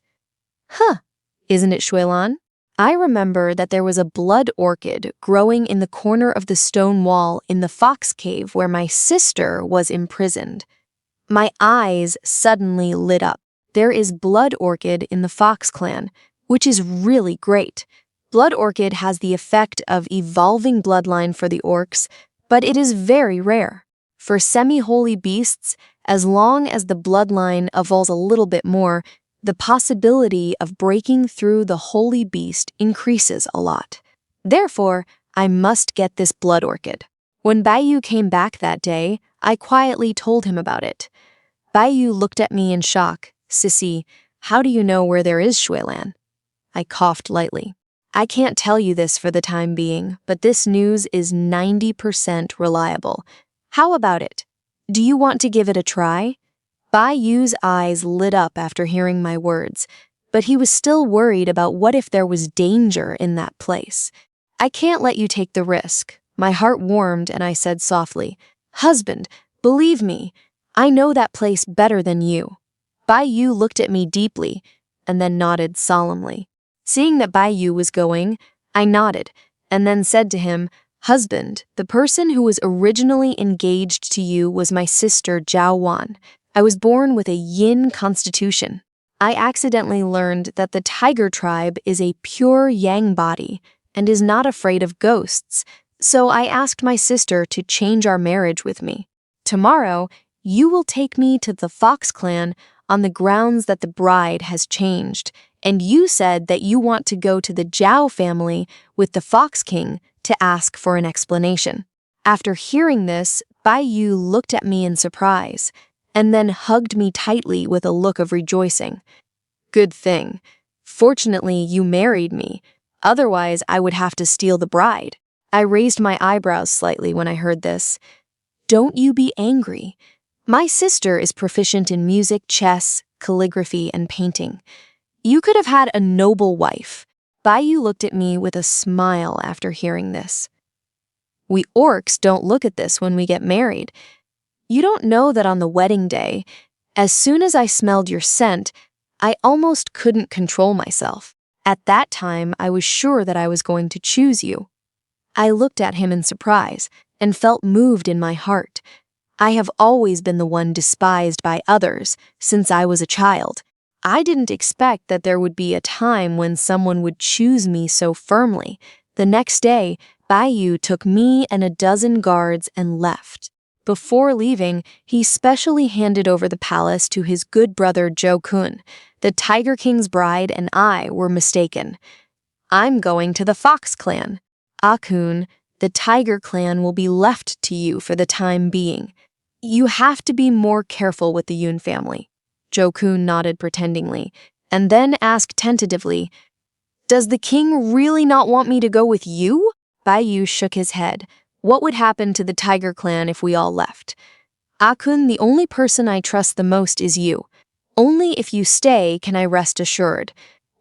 Huh, isn't it, Xuelan? I remember that there was a blood orchid growing in the corner of the stone wall in the fox cave where my sister was imprisoned. My eyes suddenly lit up. There is blood orchid in the Fox clan, which is really great. Blood orchid has the effect of evolving bloodline for the orcs, but it is very rare. For semi-holy beasts, as long as the bloodline evolves a little bit more, the possibility of breaking through the holy beast increases a lot. Therefore, I must get this blood orchid. When Bai Yu came back that day, I quietly told him about it. Bai Yu looked at me in shock. "Sissy, how do you know where there is Xuelan?" I coughed lightly. "I can't tell you this for the time being, but this news is 90% reliable. How about it? Do you want to give it a try?" Bai Yu's eyes lit up after hearing my words, but he was still worried about what if there was danger in that place. "I can't let you take the risk." My heart warmed and I said softly, "Husband, believe me, I know that place better than you." Bai Yu looked at me deeply and then nodded solemnly. Seeing that Bai Yu was going, I nodded and then said to him, "Husband, the person who was originally engaged to you was my sister Zhao Wan. I was born with a yin constitution. I accidentally learned that the tiger tribe is a pure yang body and is not afraid of ghosts, so I asked my sister to change our marriage with me. Tomorrow, you will take me to the Fox clan on the grounds that the bride has changed, and you said that you want to go to the Zhao family with the Fox King to ask for an explanation." After hearing this, Bai Yu looked at me in surprise, and then hugged me tightly with a look of rejoicing. "Good thing. Fortunately, you married me. Otherwise, I would have to steal the bride." I raised my eyebrows slightly when I heard this. Don't you be angry. My sister is proficient in music, chess, calligraphy, and painting. You could have had a noble wife. Bai Yu looked at me with a smile after hearing this. We orcs don't look at this when we get married. You don't know that on the wedding day, as soon as I smelled your scent, I almost couldn't control myself. At that time, I was sure that I was going to choose you. I looked at him in surprise and felt moved in my heart. I have always been the one despised by others since I was a child. I didn't expect that there would be a time when someone would choose me so firmly. The next day, Bai Yu took me and a dozen guards and left. Before leaving, he specially handed over the palace to his good brother Zhou Kun. The Tiger King's bride and I were mistaken. I'm going to the Fox clan. Kun, the Tiger clan will be left to you for the time being. You have to be more careful with the Yun family. Zhou Kun nodded pretendingly, and then asked tentatively, Does the king really not want me to go with you? Bai Yu shook his head. What would happen to the Tiger clan if we all left? Kun, the only person I trust the most is you. Only if you stay can I rest assured.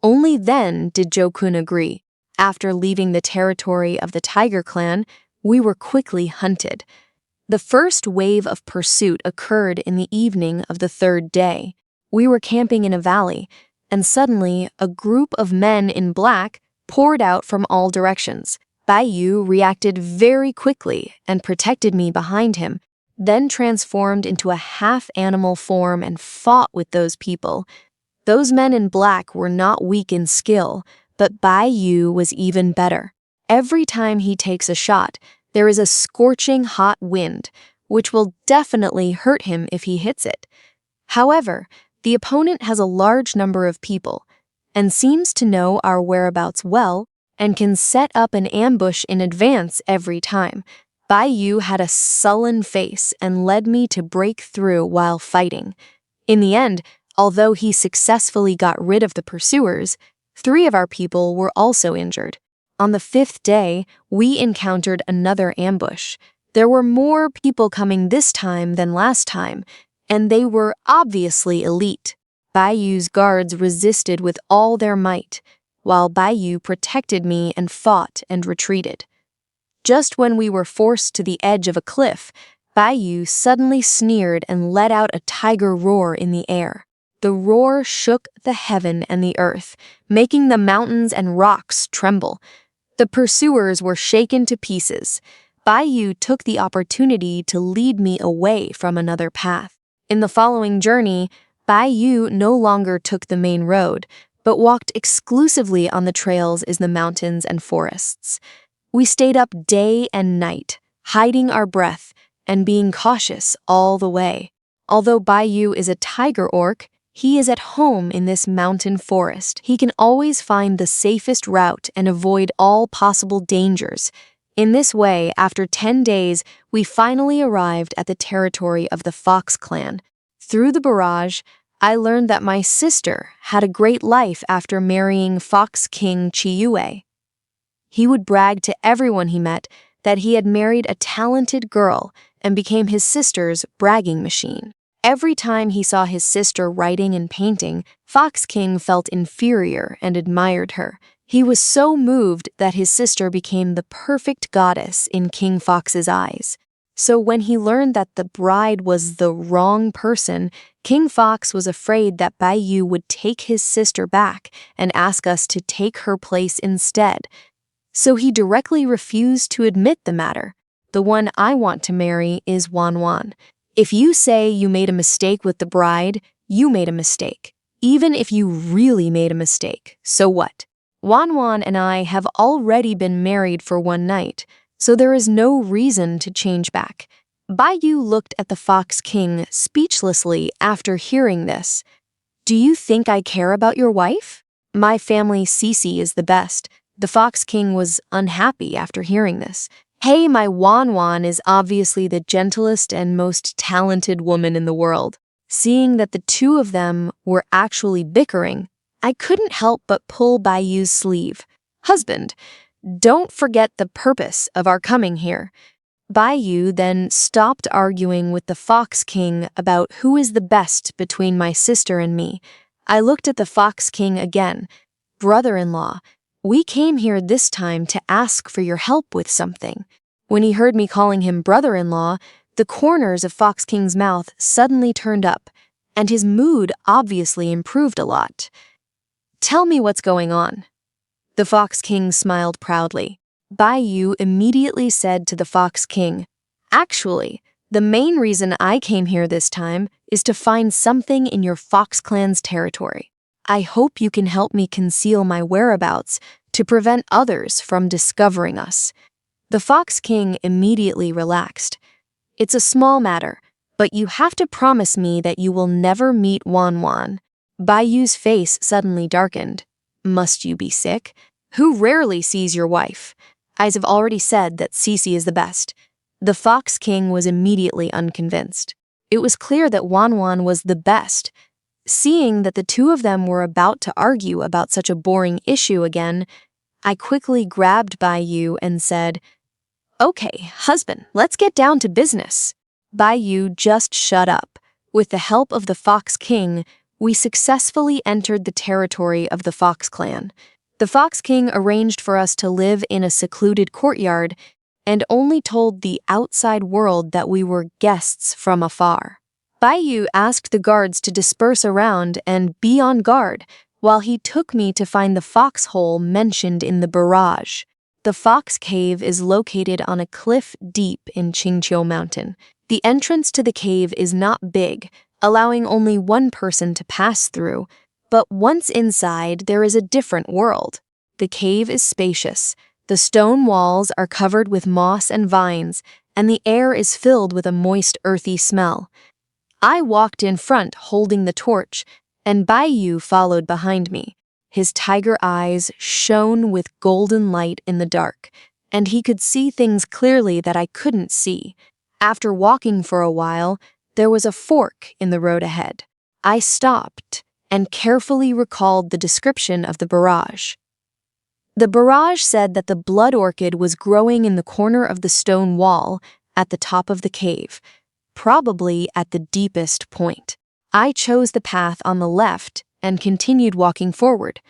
Only then did Zhou Kun agree. After leaving the territory of the Tiger clan, we were quickly hunted. The first wave of pursuit occurred in the evening of the third day. We were camping in a valley, and suddenly a group of men in black poured out from all directions. Bai Yu reacted very quickly and protected me behind him, then transformed into a half-animal form and fought with those people. Those men in black were not weak in skill, but Bai Yu was even better. Every time he takes a shot, there is a scorching hot wind, which will definitely hurt him if he hits it. However, the opponent has a large number of people and seems to know our whereabouts well and can set up an ambush in advance every time. Bai Yu had a sullen face and led me to break through while fighting. In the end, although he successfully got rid of the pursuers, 3 of our people were also injured. On the 5th day, we encountered another ambush. There were more people coming this time than last time, and they were obviously elite. Bai Yu's guards resisted with all their might, while Bai Yu protected me and fought and retreated. Just when we were forced to the edge of a cliff, Bai Yu suddenly sneered and let out a tiger roar in the air. The roar shook the heaven and the earth, making the mountains and rocks tremble. The pursuers were shaken to pieces. Bai Yu took the opportunity to lead me away from another path. In the following journey, Bai Yu no longer took the main road, but walked exclusively on the trails in the mountains and forests. We stayed up day and night, hiding our breath and being cautious all the way. Although Bai Yu is a tiger orc, he is at home in this mountain forest. He can always find the safest route and avoid all possible dangers. In this way, after 10 days, we finally arrived at the territory of the Fox clan. Through the barrage, I learned that my sister had a great life after marrying Fox King Chi Yue. He would brag to everyone he met that he had married a talented girl and became his sister's bragging machine. Every time he saw his sister writing and painting, Fox King felt inferior and admired her. He was so moved that his sister became the perfect goddess in King Fox's eyes. So when he learned that the bride was the wrong person, King Fox was afraid that Bai Yu would take his sister back and ask us to take her place instead. So he directly refused to admit the matter. The one I want to marry is Wan Wan. If you say you made a mistake with the bride, you made a mistake. Even if you really made a mistake, so what? Wan Wan and I have already been married for one night, so there is no reason to change back. Bai Yu looked at the Fox King speechlessly after hearing this. Do you think I care about your wife? My family Cece is the best. The Fox King was unhappy after hearing this. Hey, my Wan Wan is obviously the gentlest and most talented woman in the world. Seeing that the 2 of them were actually bickering, I couldn't help but pull Bai Yu's sleeve. Husband, Don't forget the purpose of our coming here." Bai Yu then stopped arguing with the Fox King about who is the best between my sister and me. I looked at the Fox King again. "Brother-in-law, we came here this time to ask for your help with something." When he heard me calling him brother-in-law, the corners of Fox King's mouth suddenly turned up, and his mood obviously improved a lot. "Tell me what's going on." The Fox King smiled proudly. Bai Yu immediately said to the Fox King, "Actually, the main reason I came here this time is to find something in your Fox clan's territory. I hope you can help me conceal my whereabouts to prevent others from discovering us." The Fox King immediately relaxed. "It's a small matter, but you have to promise me that you will never meet Wan. Bai Yu's face suddenly darkened. "Must you be sick? Who rarely sees your wife? I've already said that Cece is the best." The Fox King was immediately unconvinced. It was clear that Wan was the best. Seeing that the two of them were about to argue about such a boring issue again, I quickly grabbed Bai Yu and said, "Okay, husband, let's get down to business." Bai Yu just shut up. With the help of the Fox King, we successfully entered the territory of the Fox clan. The Fox King arranged for us to live in a secluded courtyard and only told the outside world that we were guests from afar. Bai Yu asked the guards to disperse around and be on guard while he took me to find the foxhole mentioned in the barrage. The Fox Cave is located on a cliff deep in Qingqiu Mountain. The entrance to the cave is not big, allowing only one person to pass through, but once inside, there is a different world. The cave is spacious. The stone walls are covered with moss and vines, and the air is filled with a moist, earthy smell. I walked in front holding the torch, and Bai Yu followed behind me. His tiger eyes shone with golden light in the dark, and he could see things clearly that I couldn't see. After walking for a while, there was a fork in the road ahead. I stopped and carefully recalled the description of the barrage. The barrage said that the blood orchid was growing in the corner of the stone wall at the top of the cave, probably at the deepest point. I chose the path on the left and continued walking forward.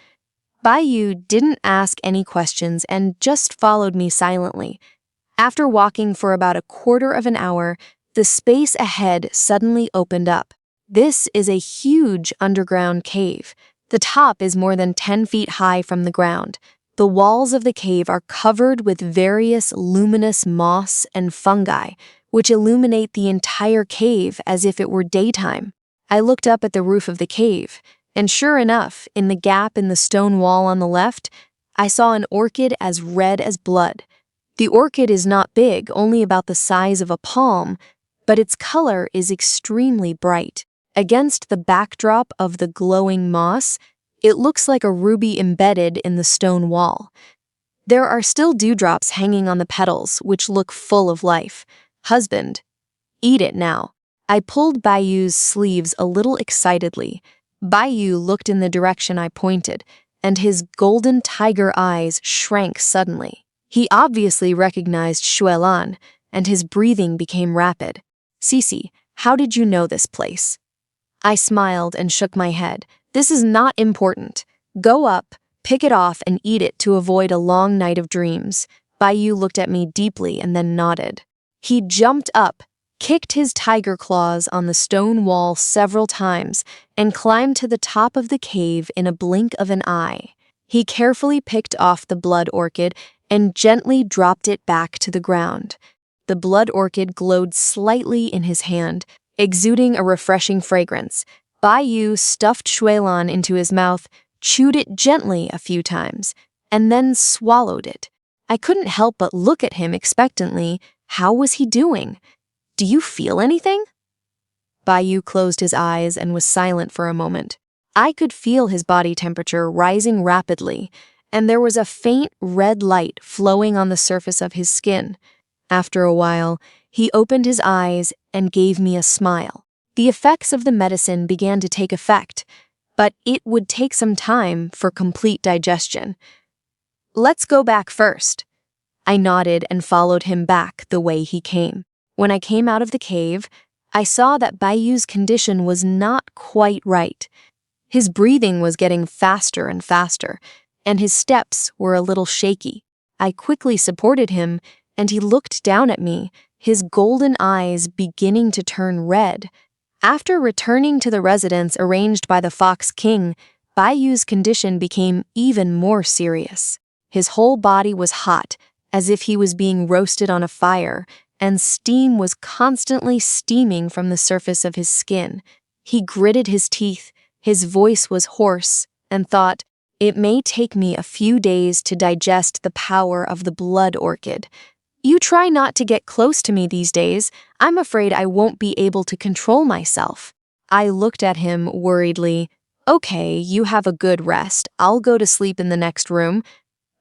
Bai Yu didn't ask any questions and just followed me silently. After walking for about a quarter of an hour, the space ahead suddenly opened up. This is a huge underground cave. The top is more than 10 feet high from the ground. The walls of the cave are covered with various luminous moss and fungi, which illuminate the entire cave as if it were daytime. I looked up at the roof of the cave, and sure enough, in the gap in the stone wall on the left, I saw an orchid as red as blood. The orchid is not big, only about the size of a palm, but its color is extremely bright. Against the backdrop of the glowing moss, it looks like a ruby embedded in the stone wall. There are still dewdrops hanging on the petals, which look full of life. "Husband, eat it now." I pulled Bai Yu's sleeves a little excitedly. Bai Yu looked in the direction I pointed, and his golden tiger eyes shrank suddenly. He obviously recognized Xuelan, and his breathing became rapid. "Cece, how did you know this place?" I smiled and shook my head. "This is not important. Go up, pick it off, and eat it to avoid a long night of dreams." Bai Yu looked at me deeply and then nodded. He jumped up, kicked his tiger claws on the stone wall several times, and climbed to the top of the cave in a blink of an eye. He carefully picked off the blood orchid and gently dropped it back to the ground. The blood orchid glowed slightly in his hand, exuding a refreshing fragrance. Bai Yu stuffed Xuelan into his mouth, chewed it gently a few times, and then swallowed it. I couldn't help but look at him expectantly. How was he doing? "Do you feel anything?" Bai Yu closed his eyes and was silent for a moment. I could feel his body temperature rising rapidly, and there was a faint red light flowing on the surface of his skin. After a while, he opened his eyes and gave me a smile. The effects of the medicine began to take effect, but it would take some time for complete digestion. Let's go back first. I nodded and followed him back the way he came. When I came out of the cave, I saw that Bai Yu's condition was not quite right. His breathing was getting faster and faster, and his steps were a little shaky. I quickly supported him, and he looked down at me, his golden eyes beginning to turn red. After returning to the residence arranged by the Fox King, Bai Yu's condition became even more serious. His whole body was hot, as if he was being roasted on a fire, and steam was constantly steaming from the surface of his skin. He gritted his teeth, his voice was hoarse, and thought, "It may take me a few days to digest the power of the blood orchid. You try not to get close to me these days. I'm afraid I won't be able to control myself." I looked at him worriedly. "Okay, you have a good rest. I'll go to sleep in the next room."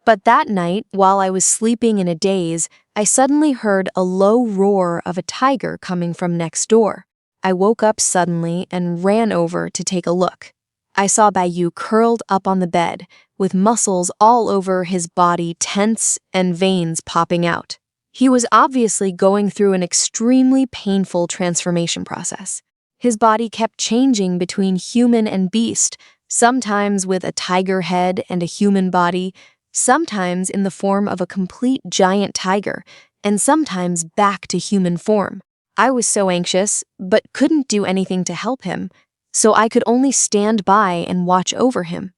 But that night, while I was sleeping in a daze, I suddenly heard a low roar of a tiger coming from next door. I woke up suddenly and ran over to take a look. I saw Bai Yu curled up on the bed, with muscles all over his body tense and veins popping out. He was obviously going through an extremely painful transformation process. His body kept changing between human and beast, sometimes with a tiger head and a human body, sometimes in the form of a complete giant tiger, and sometimes back to human form. I was so anxious, but couldn't do anything to help him, so I could only stand by and watch over him.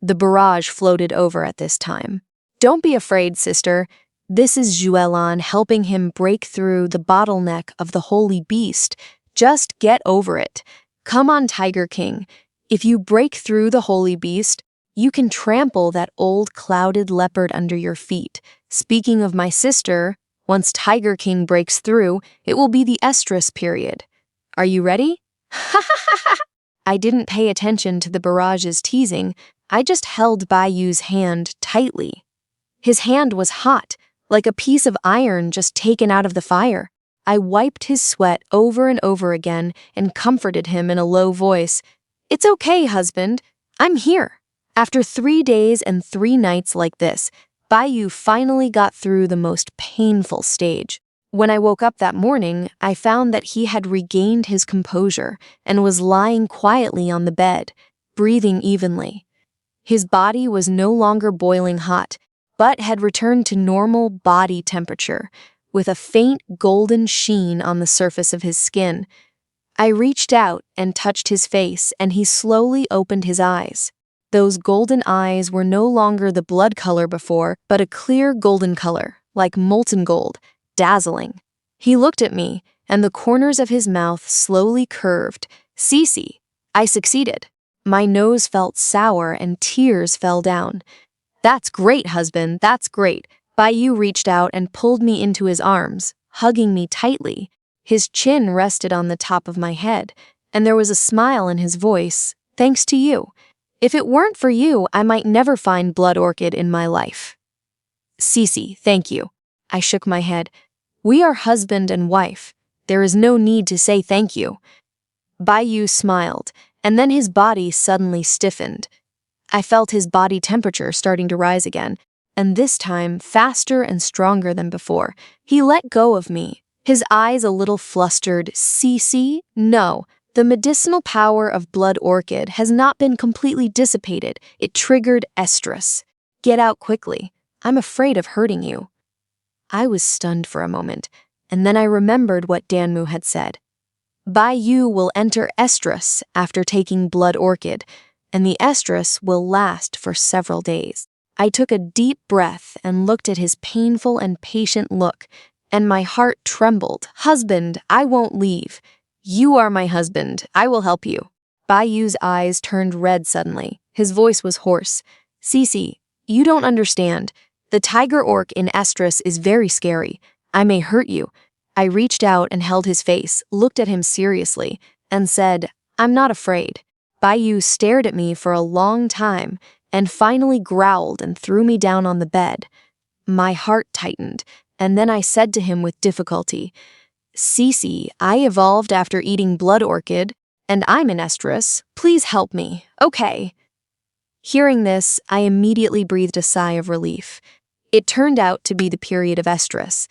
The barrage floated over at this time. "Don't be afraid, sister. This is Juelan helping him break through the bottleneck of the holy beast. Just get over it. Come on, Tiger King. If you break through the holy beast, you can trample that old clouded leopard under your feet. Speaking of my sister, once Tiger King breaks through, it will be the estrus period. Are you ready?" I didn't pay attention to the barrage's teasing. I just held Bai Yu's hand tightly. His hand was hot, like a piece of iron just taken out of the fire. I wiped his sweat over and over again and comforted him in a low voice. "It's okay, husband. I'm here." After 3 days and 3 nights like this, Bai Yu finally got through the most painful stage. When I woke up that morning, I found that he had regained his composure and was lying quietly on the bed, breathing evenly. His body was no longer boiling hot, but had returned to normal body temperature, with a faint golden sheen on the surface of his skin. I reached out and touched his face, and he slowly opened his eyes. Those golden eyes were no longer the blood color before, but a clear golden color, like molten gold, dazzling. He looked at me, and the corners of his mouth slowly curved. "Cece, I succeeded." My nose felt sour and tears fell down. "That's great, husband, that's great." Bai Yu reached out and pulled me into his arms, hugging me tightly. His chin rested on the top of my head, and there was a smile in his voice. "Thanks to you. If it weren't for you, I might never find blood orchid in my life." "Cece, thank you." I shook my head. "We are husband and wife. There is no need to say thank you." Bai Yu smiled, and then his body suddenly stiffened. I felt his body temperature starting to rise again, and this time faster and stronger than before. He let go of me, his eyes a little flustered. "Cece, no. The medicinal power of blood orchid has not been completely dissipated. It triggered estrus. Get out quickly. I'm afraid of hurting you." I was stunned for a moment, and then I remembered what Danmu had said. Bai Yu will enter estrus after taking blood orchid, and the estrus will last for several days. I took a deep breath and looked at his painful and patient look, and my heart trembled. "Husband, I won't leave. You are my husband. I will help you." Bai Yu's eyes turned red suddenly. His voice was hoarse. "Cece, you don't understand. The tiger orc in estrus is very scary. I may hurt you." I reached out and held his face, looked at him seriously, and said, "I'm not afraid." Bai Yu stared at me for a long time and finally growled and threw me down on the bed. My heart tightened, and then I said to him with difficulty, "Cece, I evolved after eating blood orchid, and I'm in estrus. Please help me, okay?" Hearing this, I immediately breathed a sigh of relief. It turned out to be the period of estrus.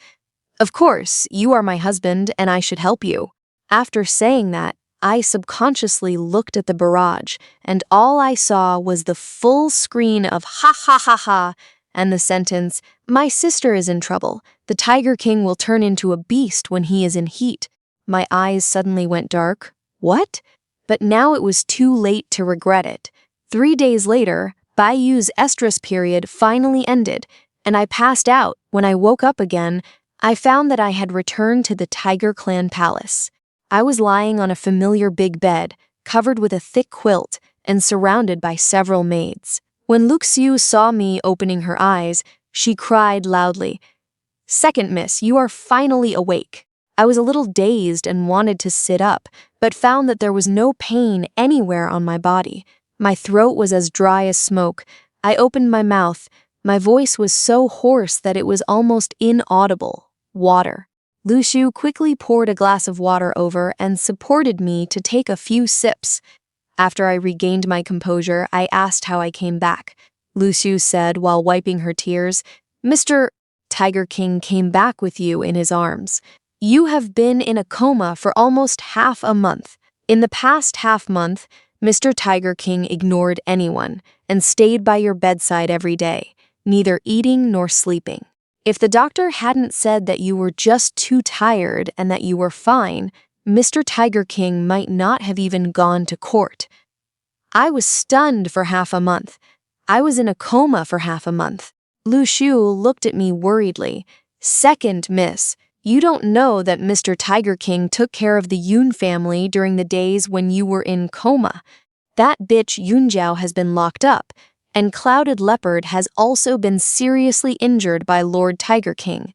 Of course, you are my husband and I should help you. After saying that, I subconsciously looked at the barrage, and all I saw was the full screen of ha ha ha ha and the sentence, "My sister is in trouble. The Tiger King will turn into a beast when he is in heat." My eyes suddenly went dark. What? But now it was too late to regret it. 3 days later, Bai Yu's estrus period finally ended, and I passed out. When I woke up again, I found that I had returned to the Tiger Clan Palace. I was lying on a familiar big bed, covered with a thick quilt, and surrounded by several maids. When Luxiu saw me opening her eyes, she cried loudly, "Second miss, you are finally awake." I was a little dazed and wanted to sit up, but found that there was no pain anywhere on my body. My throat was as dry as smoke. I opened my mouth. My voice was so hoarse that it was almost inaudible. Water. Luxiu quickly poured a glass of water over and supported me to take a few sips. After I regained my composure, I asked how I came back. Luxiu said while wiping her tears, "Mr. Tiger King came back with you in his arms. You have been in a coma for almost half a month. In the past half-month, Mr. Tiger King ignored anyone and stayed by your bedside every day, neither eating nor sleeping. If the doctor hadn't said that you were just too tired and that you were fine, Mr. Tiger King might not have even gone to court." I was stunned for half a month. I was in a coma for half a month. Luxiu looked at me worriedly. "Second miss, you don't know that Mr. Tiger King took care of the Yun family during the days when you were in coma. That bitch Yunjiao has been locked up, and Clouded Leopard has also been seriously injured by Lord Tiger King.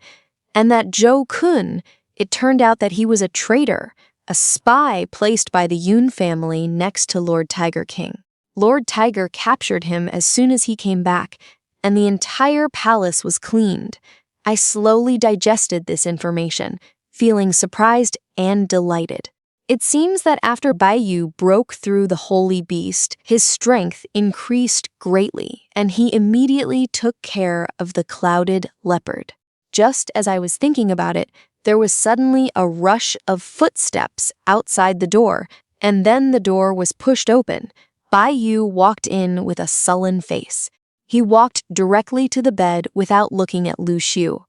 And that Zhou Kun, it turned out that he was a traitor, a spy placed by the Yun family next to Lord Tiger King. Lord Tiger captured him as soon as he came back, and the entire palace was cleaned." I slowly digested this information, feeling surprised and delighted. It seems that after Bai Yu broke through the holy beast, his strength increased greatly, and he immediately took care of the Clouded Leopard. Just as I was thinking about it, there was suddenly a rush of footsteps outside the door, and then the door was pushed open. Bai Yu walked in with a sullen face. He walked directly to the bed without looking at Luxiu.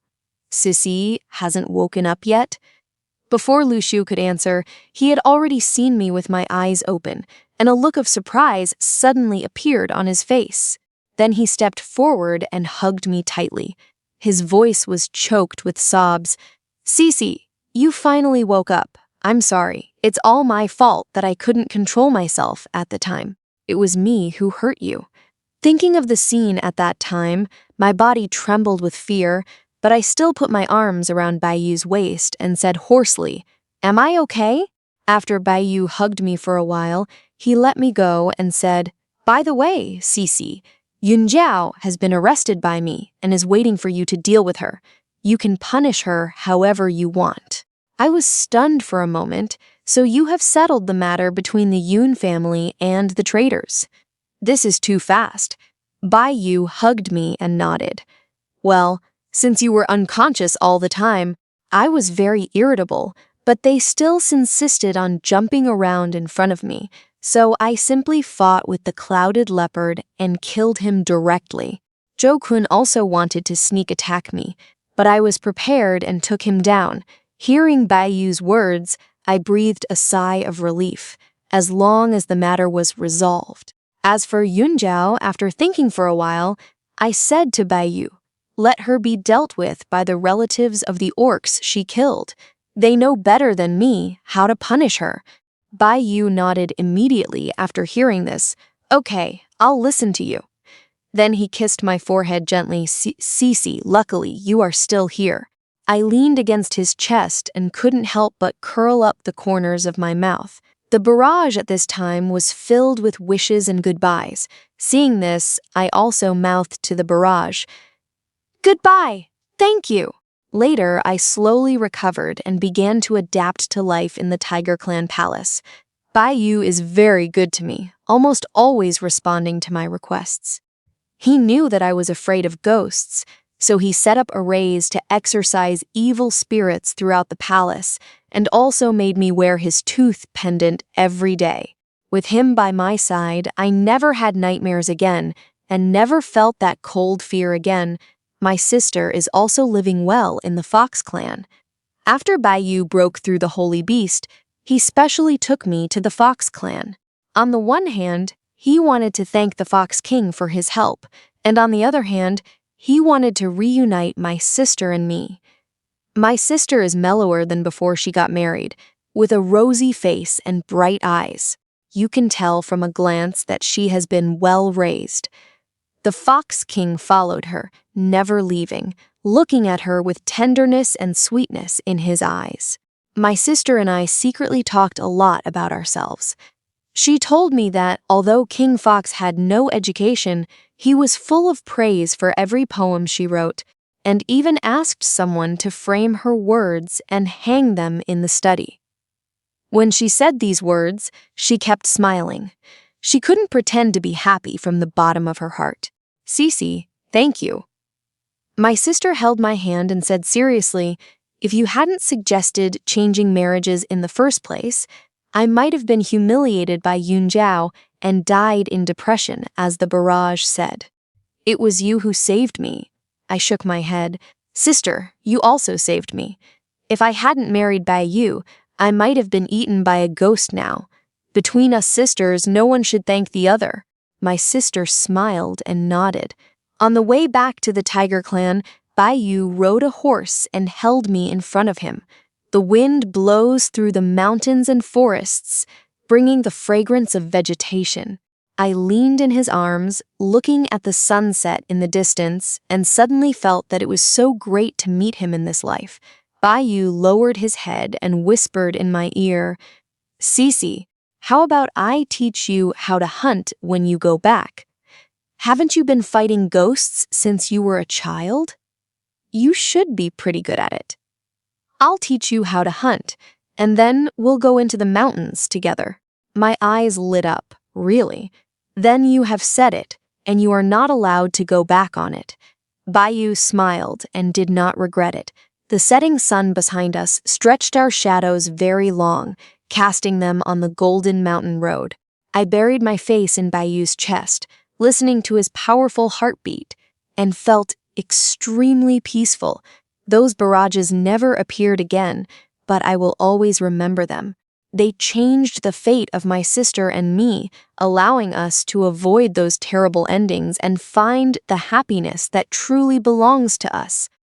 "Sissy hasn't woken up yet?" Before Luxiu could answer, he had already seen me with my eyes open, and a look of surprise suddenly appeared on his face. Then he stepped forward and hugged me tightly. His voice was choked with sobs. "Sissy, you finally woke up. I'm sorry. It's all my fault that I couldn't control myself at the time. It was me who hurt you." Thinking of the scene at that time, my body trembled with fear, but I still put my arms around Bai Yu's waist and said hoarsely, "Am I okay?" After Bai Yu hugged me for a while, he let me go and said, "By the way, Sisi, Yunjiao has been arrested by me and is waiting for you to deal with her. You can punish her however you want." I was stunned for a moment. "So you have settled the matter between the Yun family and the traitors." "This is too fast." Bai Yu hugged me and nodded. "Well, since you were unconscious all the time, I was very irritable, but they still insisted on jumping around in front of me, so I simply fought with the Clouded Leopard and killed him directly. Zhou Kun also wanted to sneak attack me, but I was prepared and took him down. Hearing Bai Yu's words, I breathed a sigh of relief, as long as the matter was resolved. As for Yunjiao, after thinking for a while, I said to Bai Yu, "Let her be dealt with by the relatives of the orcs she killed. They know better than me how to punish her." Bai Yu nodded immediately after hearing this. "Okay, I'll listen to you." Then he kissed my forehead gently. "Sisi, luckily, you are still here." I leaned against his chest and couldn't help but curl up the corners of my mouth. The barrage at this time was filled with wishes and goodbyes. Seeing this, I also mouthed to the barrage, "Goodbye, thank you." Later, I slowly recovered and began to adapt to life in the Tiger Clan Palace. Bai Yu is very good to me, almost always responding to my requests. He knew that I was afraid of ghosts, so he set up arrays to exorcise evil spirits throughout the palace and also made me wear his tooth pendant every day. With him by my side, I never had nightmares again and never felt that cold fear again. My sister is also living well in the Fox clan. After Bai Yu broke through the holy beast, he specially took me to the Fox clan. On the one hand, he wanted to thank the Fox King for his help, and on the other hand, he wanted to reunite my sister and me. My sister is mellower than before she got married, with a rosy face and bright eyes. You can tell from a glance that she has been well raised. The Fox King followed her, never leaving, looking at her with tenderness and sweetness in his eyes. My sister and I secretly talked a lot about ourselves. She told me that, although King Fox had no education, he was full of praise for every poem she wrote, and even asked someone to frame her words and hang them in the study. When she said these words, she kept smiling. She couldn't pretend to be happy from the bottom of her heart. "Cece, thank you." My sister held my hand and said seriously, "If you hadn't suggested changing marriages in the first place, I might have been humiliated by Yun Jiao and died in depression, as the barrage said. It was you who saved me." I shook my head. "Sister, you also saved me. If I hadn't married Bai Yu, I might have been eaten by a ghost now. Between us sisters, no one should thank the other." My sister smiled and nodded. On the way back to the Tiger Clan, Bai Yu rode a horse and held me in front of him. The wind blows through the mountains and forests, bringing the fragrance of vegetation. I leaned in his arms, looking at the sunset in the distance, and suddenly felt that it was so great to meet him in this life. Bai Yu lowered his head and whispered in my ear, "Cece, how about I teach you how to hunt when you go back? Haven't you been fighting ghosts since you were a child? You should be pretty good at it. I'll teach you how to hunt, and then we'll go into the mountains together." My eyes lit up. "Really? Then you have said it, and you are not allowed to go back on it." Bai Yu smiled and did not regret it. The setting sun behind us stretched our shadows very long, casting them on the golden mountain road. I buried my face in Bai Yu's chest, listening to his powerful heartbeat, and felt extremely peaceful. Those barrages never appeared again, but I will always remember them. They changed the fate of my sister and me, allowing us to avoid those terrible endings and find the happiness that truly belongs to us.